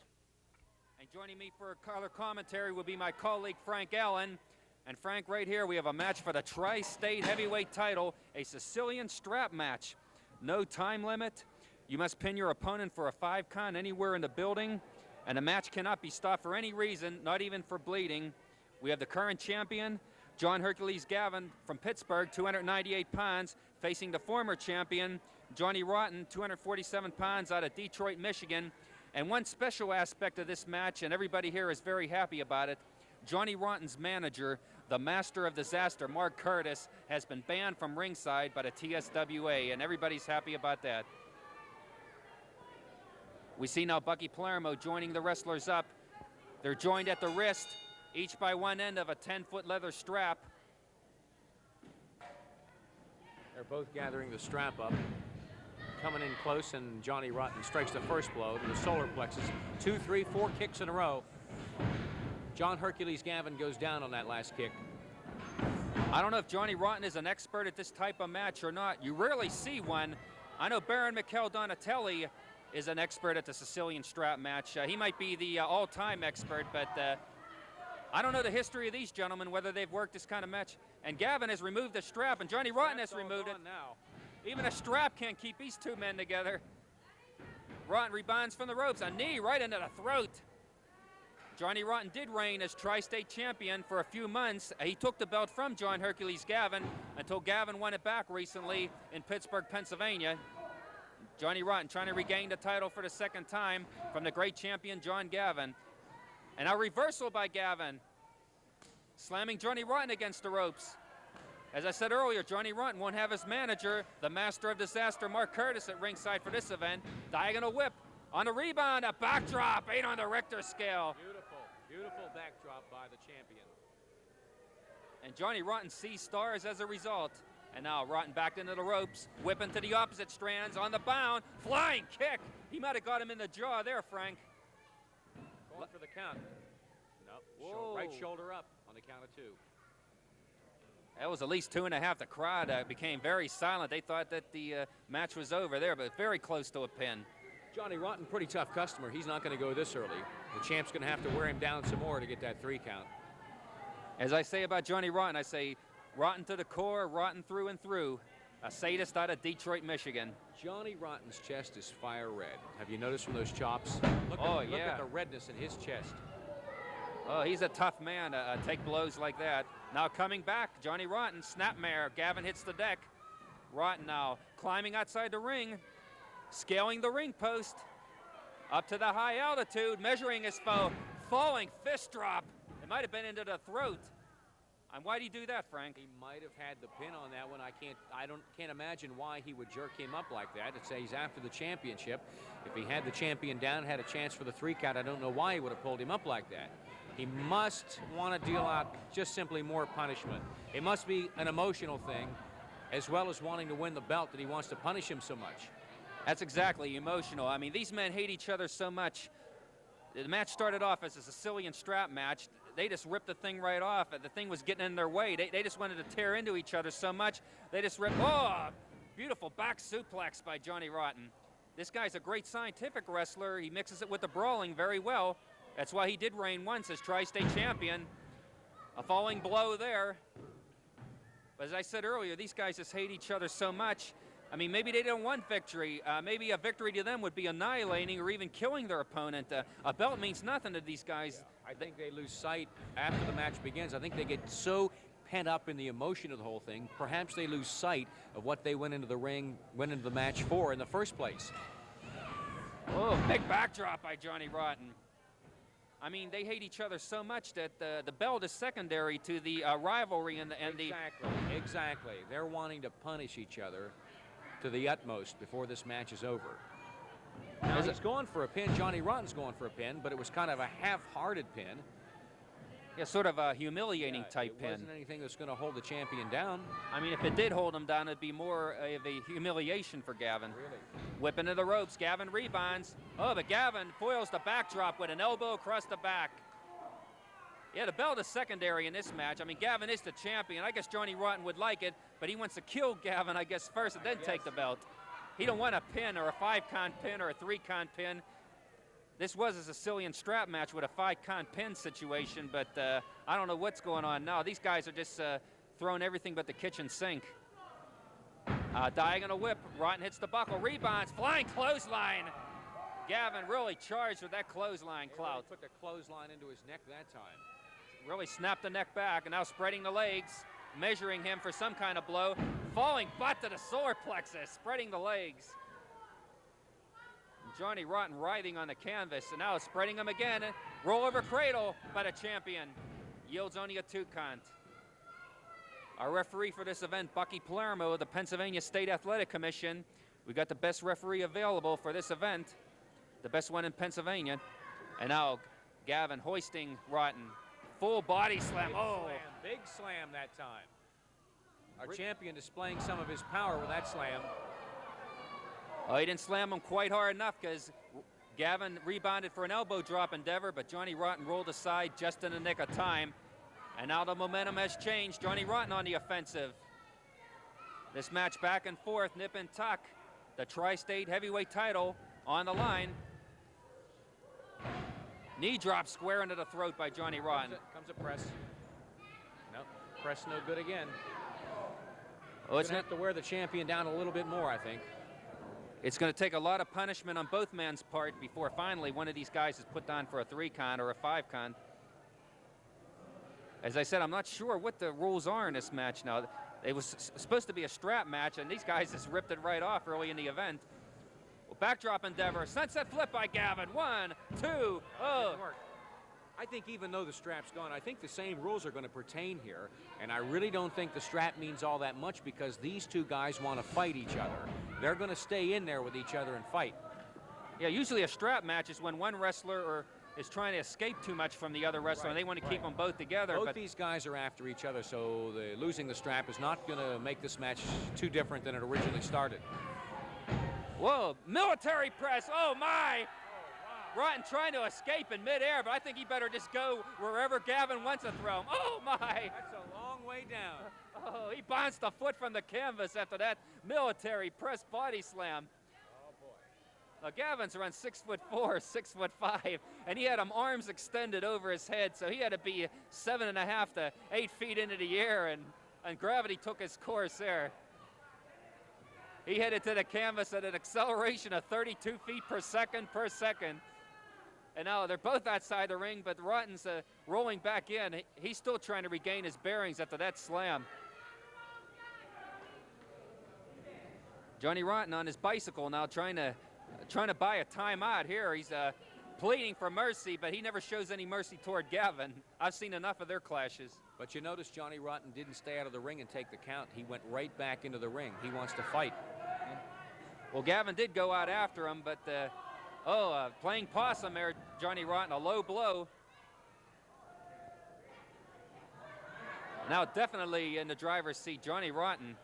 And joining me for color commentary will be my colleague Frank Allen. And Frank, right here, we have a match for the Tri-State Heavyweight title, a Sicilian strap match. No time limit. You must pin your opponent for a 5 count anywhere in the building, and the match cannot be stopped for any reason, not even for bleeding. We have the current champion, John Hercules Gavin from Pittsburgh, 298 pounds, facing the former champion, Johnny Rotten, 247 pounds, out of Detroit, Michigan. And one special aspect of this match, and everybody here is very happy about it, Johnny Rotten's manager, the master of disaster, Mark Curtis, has been banned from ringside by the TSWA, and everybody's happy about that. We see now Bucky Palermo joining the wrestlers up. They're joined at the wrist, each by one end of a 10-foot leather strap. They're both gathering the strap up. Coming in close, and Johnny Rotten strikes the first blow to the solar plexus. 2, 3, 4 kicks in a row. John Hercules Gavin goes down on that last kick. I don't know if Johnny Rotten is an expert at this type of match or not. You rarely see one. I know Baron Mikel Donatelli is an expert at the Sicilian strap match. He might be the all-time expert, but I don't know the history of these gentlemen, whether they've worked this kind of match. And Gavin has removed the strap, and Johnny Rotten has removed it. Now. Even a strap can't keep these two men together. Rotten rebounds from the ropes, a knee right into the throat. Johnny Rotten did reign as Tri-State champion for a few months. He took the belt from John Hercules Gavin until Gavin won it back recently in Pittsburgh, Pennsylvania. Johnny Rotten trying to regain the title for the second time from the great champion John Gavin. And a reversal by Gavin, slamming Johnny Rotten against the ropes. As I said earlier, Johnny Rotten won't have his manager, the master of disaster, Mark Curtis, at ringside for this event. Diagonal whip on the rebound, a backdrop, 8 on the Richter scale. Beautiful backdrop by the champion. And Johnny Rotten sees stars as a result. And now Rotten back into the ropes, whipping to the opposite strands on the bound, flying kick. He might have got him in the jaw there, Frank. Going for the count. Nope. Whoa. Right shoulder up on the count of 2. That was at least 2.5. The crowd became very silent. They thought that the match was over there, but very close to a pin. Johnny Rotten, pretty tough customer. He's not going to go this early. The champ's going to have to wear him down some more to get that 3 count. As I say about Johnny Rotten, I say rotten to the core, rotten through and through. A sadist out of Detroit, Michigan. Johnny Rotten's chest is fire red. Have you noticed from those chops? Look yeah. at the redness in his chest. Oh, he's a tough man to take blows like that. Now coming back, Johnny Rotten, snapmare. Gavin hits the deck. Rotten now climbing outside the ring, scaling the ring post, up to the high altitude, measuring his foe, falling fist drop. It might have been into the throat. And why'd he do that, Frank? He might have had the pin on that one. I can't imagine why he would jerk him up like that. It's he's after the championship. If he had the champion down, had a chance for the 3 count, I don't know why he would have pulled him up like that. He must want to deal out just simply more punishment. It must be an emotional thing, as well as wanting to win the belt, that he wants to punish him so much. That's exactly emotional. I mean, these men hate each other so much. The match started off as a Sicilian strap match. They just ripped the thing right off. The thing was getting in their way. They just wanted to tear into each other so much. They just ripped. Oh, beautiful back suplex by Johnny Rotten. This guy's a great scientific wrestler. He mixes it with the brawling very well. That's why he did reign once as Tri-State champion. A falling blow there. But as I said earlier, these guys just hate each other so much. I mean, maybe they don't want victory. Maybe a victory to them would be annihilating or even killing their opponent. A belt means nothing to these guys. Yeah, I think they lose sight after the match begins. I think they get so pent up in the emotion of the whole thing, perhaps they lose sight of what they went into the ring, went into the match for in the first place. Oh, big backdrop by Johnny Rotten. I mean, they hate each other so much that the belt is secondary to the rivalry and Exactly. They're wanting to punish each other to the utmost before this match is over. Now, he's going for a pin. Johnny Rotten's going for a pin, but it was kind of a half-hearted pin. Yeah, sort of a humiliating type pin. It wasn't anything that's going to hold the champion down. I mean, if it did hold him down, it'd be more of a humiliation for Gavin. Really? Whipping to the ropes, Gavin rebounds. Oh, but Gavin foils the backdrop with an elbow across the back. Yeah, the belt is secondary in this match. I mean, Gavin is the champion. I guess Johnny Rotten would like it, but he wants to kill Gavin, I guess, first and then take the belt. He don't want a pin or a 5-count pin or a 3-count pin. This was a Sicilian strap match with a 5-count pin situation, but I don't know what's going on now. These guys are just throwing everything but the kitchen sink. Diagonal whip, Rotten hits the buckle, rebounds, flying clothesline. Gavin really charged with that clothesline clout. Put the clothesline into his neck that time. Really snapped the neck back, and now spreading the legs, measuring him for some kind of blow. Falling butt to the solar plexus, spreading the legs. Johnny Rotten writhing on the canvas, and now spreading him again. Roll over cradle by the champion. Yields only a 2-count. Our referee for this event, Bucky Palermo of the Pennsylvania State Athletic Commission. We got the best referee available for this event, the best one in Pennsylvania. And now Gavin hoisting Rotten. Full body slam. Big slam that time. Our champion displaying some of his power with that slam. Oh, he didn't slam him quite hard enough because Gavin rebounded for an elbow drop endeavor, but Johnny Rotten rolled aside just in the nick of time. And now the momentum has changed. Johnny Rotten on the offensive. This match back and forth, nip and tuck. The Tri-State heavyweight title on the line. Knee drop square into the throat by Johnny Rotten. Comes a press. Nope, press no good again. Oh, it's going to have to wear the champion down a little bit more, I think. It's going to take a lot of punishment on both men's part before finally one of these guys is put down for a 3-count or a 5-count. As I said, I'm not sure what the rules are in this match now. It was supposed to be a strap match, and these guys just ripped it right off early in the event. Well, backdrop endeavor, sunset flip by Gavin. 1, 2, oh. I think even though the strap's gone, I think the same rules are going to pertain here, and I really don't think the strap means all that much because these two guys want to fight each other. They're going to stay in there with each other and fight. Yeah, usually a strap match is when one wrestler is trying to escape too much from the other wrestler, and they want to keep them both together. Both these guys are after each other, so losing the strap is not going to make this match too different than it originally started. Whoa, military press, oh my! Rotten trying to escape in midair, but I think he better just go wherever Gavin wants to throw him. Oh my! That's a long way down. Oh, he bounced a foot from the canvas after that military press body slam. Now, Gavin's around 6'4", 6'5", and he had him arms extended over his head, so he had to be 7.5 to 8 feet into the air, and gravity took his course there. He headed to the canvas at an acceleration of 32 feet per second. And now they're both outside the ring, but Rotten's rolling back in. He's still trying to regain his bearings after that slam. Johnny Rotten on his bicycle now trying to buy a timeout here. He's pleading for mercy, but he never shows any mercy toward Gavin. I've seen enough of their clashes. But you notice Johnny Rotten didn't stay out of the ring and take the count. He went right back into the ring. He wants to fight. Well, Gavin did go out after him, but playing possum there, Johnny Rotten, a low blow. Now definitely in the driver's seat, Johnny Rotten.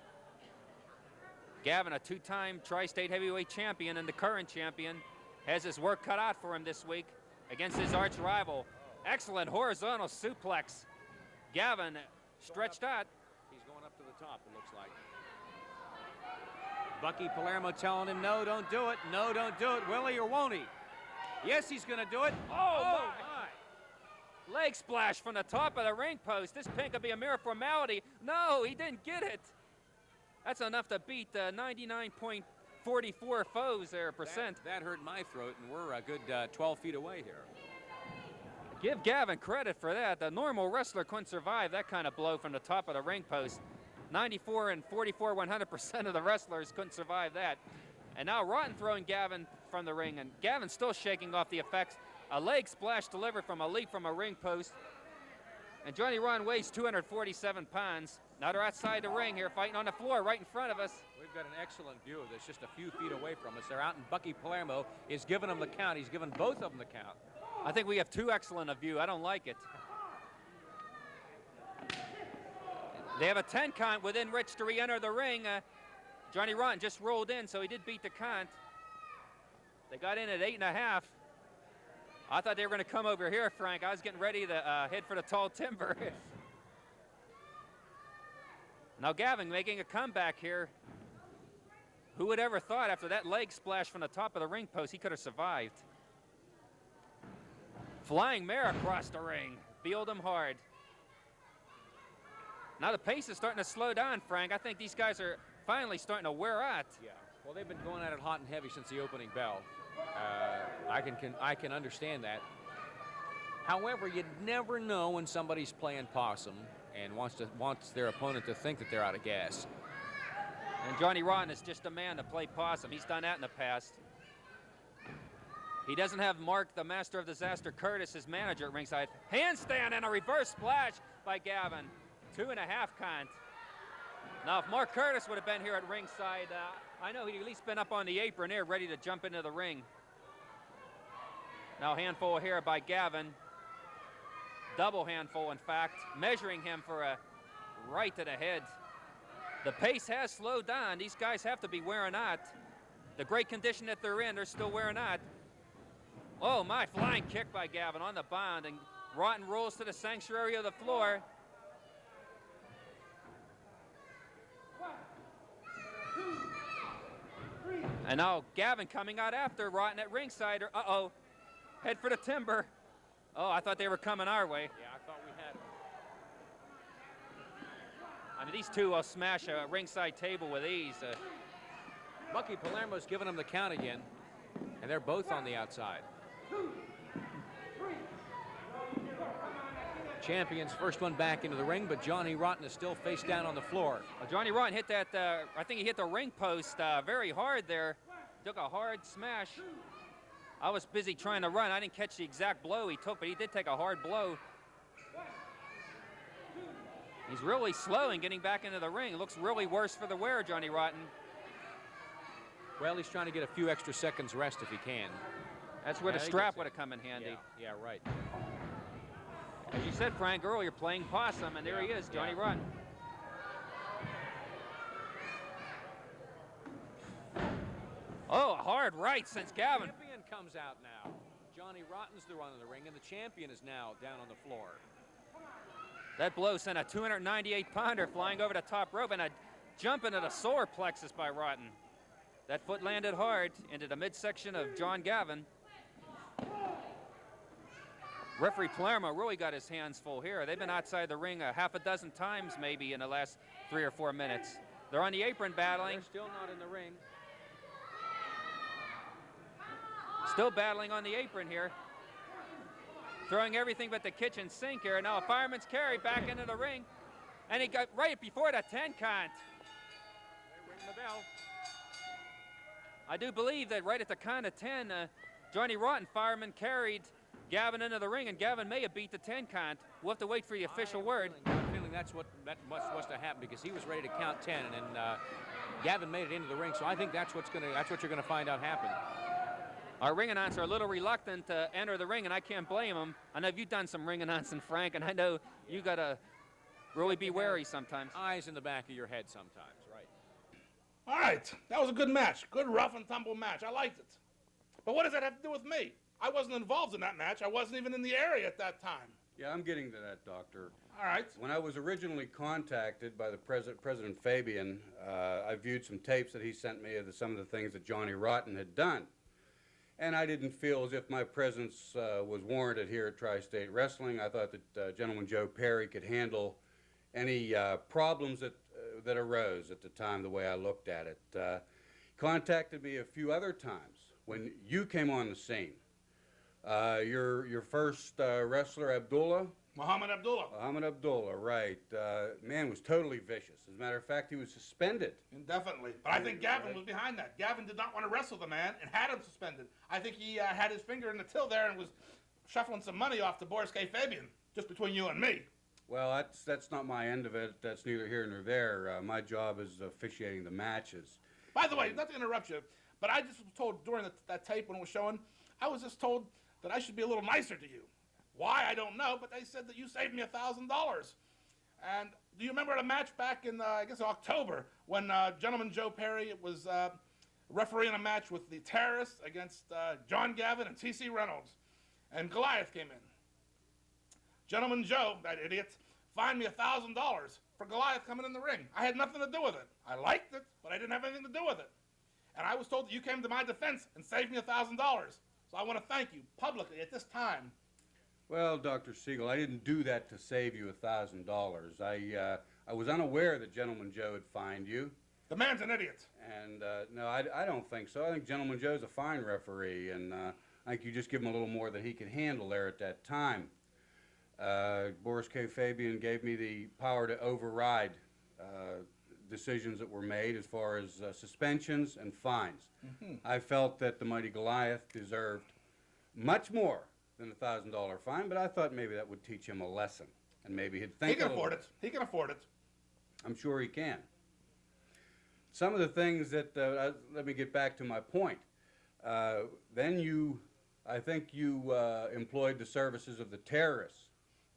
Gavin, a two-time tri-state heavyweight champion and the current champion, has his work cut out for him this week against his arch rival. Excellent horizontal suplex. Gavin stretched out. He's going up to the top, it looks like. Bucky Palermo telling him, no, don't do it. No, don't do it. Will he or won't he? Yes, he's going to do it. Oh, my. Leg splash from the top of the ring post. This pin could be a mere formality. No, he didn't get it. That's enough to beat 99.44 foes there percent. That hurt my throat, and we're a good 12 feet away here. Give Gavin credit for that. The normal wrestler couldn't survive that kind of blow from the top of the ring post. 94 and 44, 100% of the wrestlers couldn't survive that. And now Rotten throwing Gavin from the ring, and Gavin's still shaking off the effects. A leg splash delivered from a leap from a ring post. And Johnny Rotten weighs 247 pounds. Now they're outside the ring here, fighting on the floor right in front of us. We've got an excellent view of this, just a few feet away from us. They're out, and Bucky Palermo is giving them the count. He's given both of them the count. I think we have too excellent a view. I don't like it. They have a 10 count within which to re-enter the ring. Johnny Rotten just rolled in, so he did beat the count. They got in at 8.5. I thought they were going to come over here, Frank. I was getting ready to head for the tall timber. Now Gavin making a comeback here. Who would ever thought after that leg splash from the top of the ring post he could have survived? Flying mare across the ring. Bealed him hard. Now the pace is starting to slow down, Frank. I think these guys are finally starting to wear out. Yeah, well, they've been going at it hot and heavy since the opening bell. I can understand that. However, you never know when somebody's playing possum and wants their opponent to think that they're out of gas. And Johnny Rotten is just a man to play possum. He's done that in the past. He doesn't have Mark, the master of disaster, Curtis, his manager at ringside. Handstand and a reverse splash by Gavin. 2.5 count. Now, if Mark Curtis would have been here at ringside, I know he'd at least been up on the apron there, ready to jump into the ring. Now, handful here by Gavin. Double handful, in fact, measuring him for a right to the head. The pace has slowed down. These guys have to be wearing out. The great condition that they're in, they're still wearing out. Oh, my, flying kick by Gavin on the bound, and Rotten rolls to the sanctuary of the floor. And now Gavin coming out after Rotten at ringside. Uh-oh. Head for the timber. Oh, I thought they were coming our way. Yeah, I thought we had them. I mean, these two will smash a ringside table with ease. Bucky Palermo's giving them the count again, and they're both on the outside. Champions first one back into the ring, but Johnny Rotten is still face down on the floor. Johnny Rotten hit that, I think he hit the ring post very hard there. Took a hard smash. I was busy trying to run. I didn't catch the exact blow he took, but he did take a hard blow. He's really slow in getting back into the ring. It looks really worse for the wearer, Johnny Rotten. Well, he's trying to get a few extra seconds rest if he can. That's where the strap would have come in handy. Yeah, right. As you said, Frank, earlier, playing possum, and there he is, Johnny Rotten. Oh, a hard right since Gavin. The champion comes out now. Johnny Rotten's the run of the ring, and the champion is now down on the floor. That blow sent a 298-pounder flying over the top rope and a jump into the solar plexus by Rotten. That foot landed hard into the midsection of John Gavin. Referee Palermo really got his hands full here. They've been outside the ring a half a dozen times maybe in the last 3 or 4 minutes. They're on the apron battling. They're still not in the ring. Still battling on the apron here. Throwing everything but the kitchen sink here. Now a fireman's carry back into the ring. And he got right before the 10 count. They ring the bell. I do believe that right at the count of 10, Johnny Rotten fireman carried Gavin into the ring, and Gavin may have beat the 10 count. We'll have to wait for the official word. I'm feeling that must have happened because he was ready to count 10, and then Gavin made it into the ring. So I think that's what you're gonna find out happened. Our ring announcers are a little reluctant to enter the ring, and I can't blame them. I know you've done some ring announcing, Frank, and I know you gotta really be wary sometimes. Eyes in the back of your head sometimes, right? All right, that was a good match. Good rough and tumble match. I liked it. But what does that have to do with me? I wasn't involved in that match. I wasn't even in the area at that time. Yeah, I'm getting to that, Doctor. All right. When I was originally contacted by the President Fabian, I viewed some tapes that he sent me of some of the things that Johnny Rotten had done. And I didn't feel as if my presence was warranted here at Tri-State Wrestling. I thought that Gentleman Joe Perry could handle any problems that arose at the time, the way I looked at it. Contacted me a few other times when you came on the scene. Your first wrestler, Abdullah. Muhammad Abdullah, right. Man was totally vicious. As a matter of fact, he was suspended. Indefinitely. But I think Gavin was behind that. Gavin did not want to wrestle the man and had him suspended. I think he had his finger in the till there and was shuffling some money off to Boris K. Fabian, just between you and me. Well, that's not my end of it. That's neither here nor there. My job is officiating the matches. By the way, not to interrupt you, but I just was told during that tape when it was showing, I was just told that I should be a little nicer to you. Why, I don't know, but they said that you saved me $1,000. And do you remember the match back in, I guess, October, when Gentleman Joe Perry was refereeing a match with the Terrorists against John Gavin and T.C. Reynolds, and Goliath came in. Gentleman Joe, that idiot, fined me $1,000 for Goliath coming in the ring. I had nothing to do with it. I liked it, but I didn't have anything to do with it. And I was told that you came to my defense and saved me $1,000. So I want to thank you publicly at this time. Well, Dr. Siegel, I didn't do that to save you $1,000. I was unaware that Gentleman Joe had fined you. The man's an idiot. And no, I don't think so. I think Gentleman Joe's a fine referee, and I think you just give him a little more than he could handle there at that time. Boris K. Fabian gave me the power to override decisions that were made as far as suspensions and fines. Mm-hmm. I felt that the mighty Goliath deserved much more than a $1,000 fine, but I thought maybe that would teach him a lesson, and maybe he'd think. He can afford it. He can afford it. I'm sure he can. Some of the things that let me get back to my point. Then I think you employed the services of the terrorists.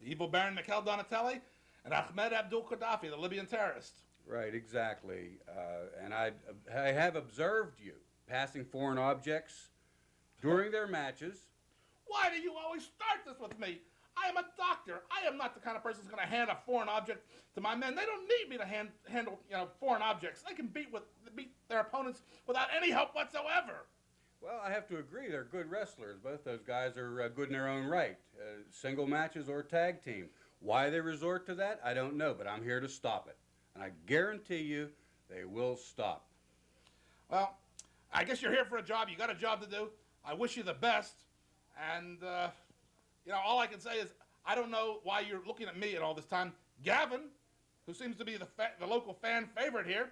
The evil Baron Mikhail Donatelli and Ahmed Abdul Qaddafi, the Libyan terrorist. Right, exactly. And I have observed you passing foreign objects during their matches. Why do you always start this with me? I am a doctor. I am not the kind of person who's going to hand a foreign object to my men. They don't need me to handle foreign objects. They can beat their opponents without any help whatsoever. Well, I have to agree. They're good wrestlers. Both those guys are good in their own right, single matches or tag team. Why they resort to that, I don't know, but I'm here to stop it. And I guarantee you they will stop. Well, I guess you're here for a job. You got a job to do. I wish you the best. And, all I can say is I don't know why you're looking at me at all this time. Gavin, who seems to be the local fan favorite here,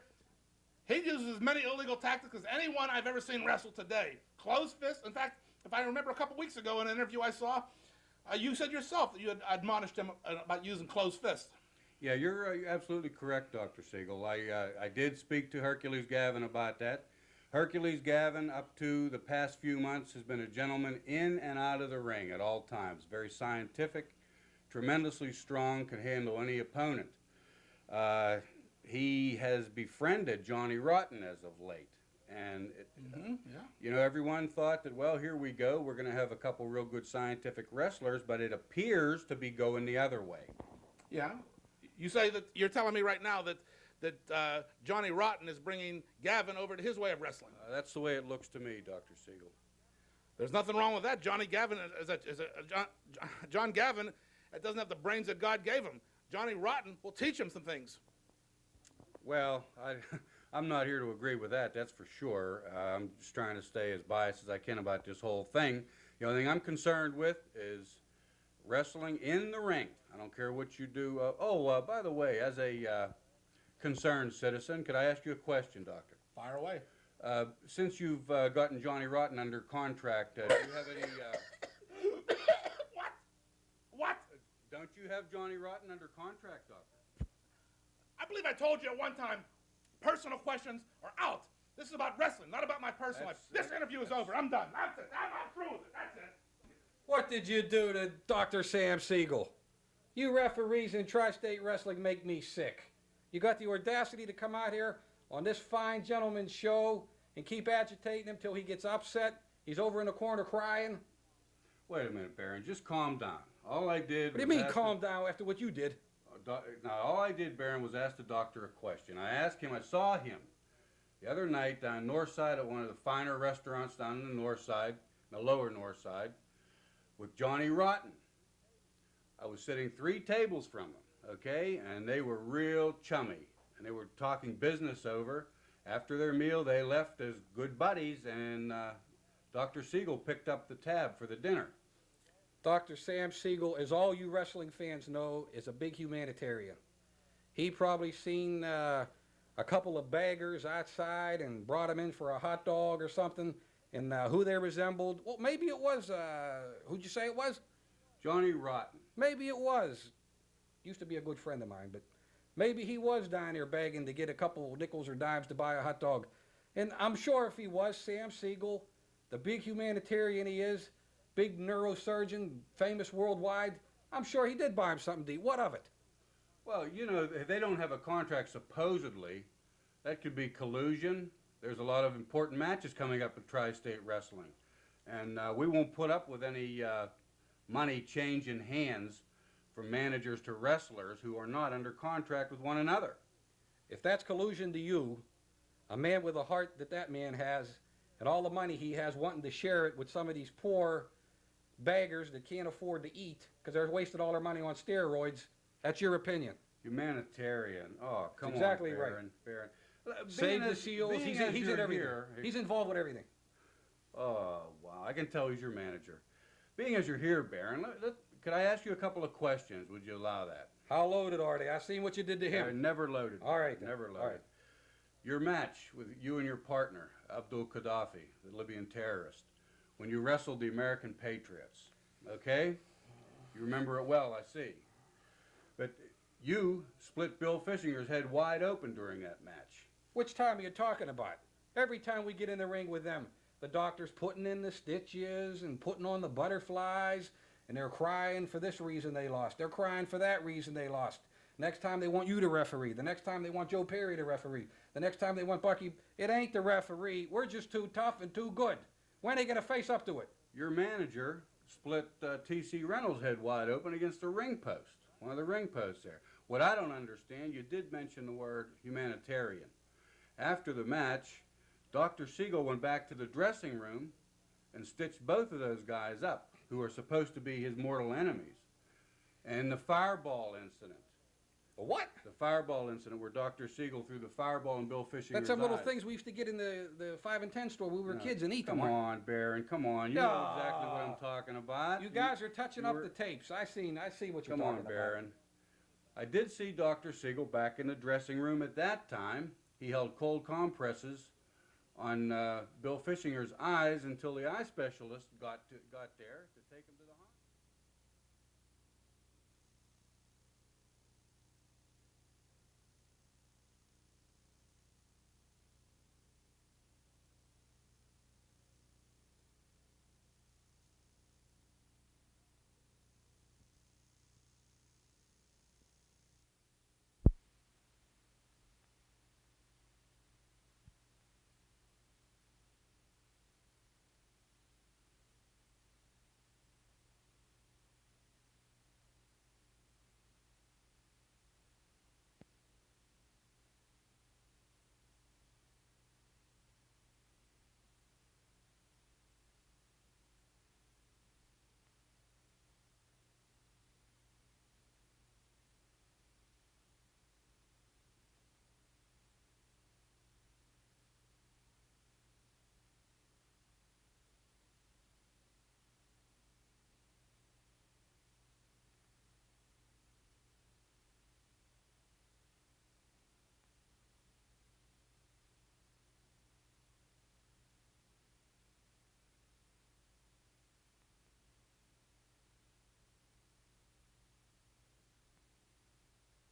he uses as many illegal tactics as anyone I've ever seen wrestle today. Closed fist. In fact, if I remember a couple weeks ago in an interview I saw, you said yourself that you had admonished him about using closed fist. Yeah, you're absolutely correct, Dr. Siegel. I did speak to Hercules Gavin about that. Hercules Gavin, up to the past few months, has been a gentleman in and out of the ring at all times. Very scientific, tremendously strong, can handle any opponent. He has befriended Johnny Rotten as of late. And, everyone thought that, well, here we go. We're going to have a couple real good scientific wrestlers, but it appears to be going the other way. Yeah. You say that you're telling me right now that Johnny Rotten is bringing Gavin over to his way of wrestling. That's the way it looks to me, Dr. Siegel. There's nothing wrong with that. John Gavin doesn't have the brains that God gave him. Johnny Rotten will teach him some things. Well, I'm not here to agree with that, that's for sure. I'm just trying to stay as biased as I can about this whole thing. The only thing I'm concerned with is wrestling in the ring. I don't care what you do. By the way, as a concerned citizen, could I ask you a question, Doctor? Fire away. Since you've gotten Johnny Rotten under contract, do you have any... What? Don't you have Johnny Rotten under contract, Doctor? I believe I told you at one time, personal questions are out. This is about wrestling, not about my personal life. This interview is over. I'm done. That's it. I'm through with it. That's it. What did you do to Dr. Sam Siegel? You referees in Tri-State Wrestling make me sick. You got the audacity to come out here on this fine gentleman's show and keep agitating him till he gets upset. He's over in the corner crying. Wait a minute, Baron. Just calm down. All I did. What do you mean calm down after what you did? Now, all I did, Baron, was ask the doctor a question. I asked him, I saw him the other night down north side at one of the finer restaurants down in the north side, the lower north side, with Johnny Rotten. I was sitting 3 tables from him, okay? And they were real chummy. And they were talking business over. After their meal, they left as good buddies, and Dr. Siegel picked up the tab for the dinner. Dr. Sam Siegel, as all you wrestling fans know, is a big humanitarian. He probably seen a couple of beggars outside and brought them in for a hot dog or something, and who they resembled. Well, maybe it was, who'd you say it was? Johnny Rotten. Maybe it was. Used to be a good friend of mine, but maybe he was down there begging to get a couple nickels or dimes to buy a hot dog. And I'm sure if he was Sam Siegel, the big humanitarian he is, big neurosurgeon, famous worldwide, I'm sure he did buy him something to eat. What of it? Well, you know, they don't have a contract supposedly. That could be collusion. There's a lot of important matches coming up with Tri-State Wrestling. And we won't put up with any money changing hands from managers to wrestlers who are not under contract with one another. If that's collusion to you, a man with a heart that that man has, and all the money he has wanting to share it with some of these poor beggars that can't afford to eat because they're wasting all their money on steroids, that's your opinion. Humanitarian. Oh, come exactly on, right. Baron. Save the seals. He's in everything. He's involved with everything. Oh, wow. I can tell he's your manager. Being as you're here, Baron, could I ask you a couple of questions? Would you allow that? How loaded are they? I seen what you did to him. Never loaded. All right. Never loaded. All right. Your match with you and your partner, Abdul Gaddafi, the Libyan terrorist, when you wrestled the American Patriots, okay? You remember it well, I see. But you split Bill Fishinger's head wide open during that match. Which time are you talking about? Every time we get in the ring with them, the doctor's putting in the stitches and putting on the butterflies, and they're crying for this reason they lost. They're crying for that reason they lost. Next time they want you to referee. The next time they want Joe Perry to referee. The next time they want Bucky. It ain't the referee. We're just too tough and too good. When are they going to face up to it? Your manager split T.C. Reynolds' head wide open against a ring post, one of the ring posts there. What I don't understand, you did mention the word humanitarian. After the match, Dr. Siegel went back to the dressing room and stitched both of those guys up, who are supposed to be his mortal enemies. And the fireball incident. What? The fireball incident where Dr. Siegel threw the fireball in Bill Fishinger's That's some little eyes. things we used to get in the 5 and 10 store when we were kids and eat them. Come on, Baron, come on. You know exactly what I'm talking about. You guys are touching up the tapes. I see what you're talking about. Come on, Baron. I did see Dr. Siegel back in the dressing room at that time. He held cold compresses on Bill Fishinger's eyes until the eye specialist got there to take him to the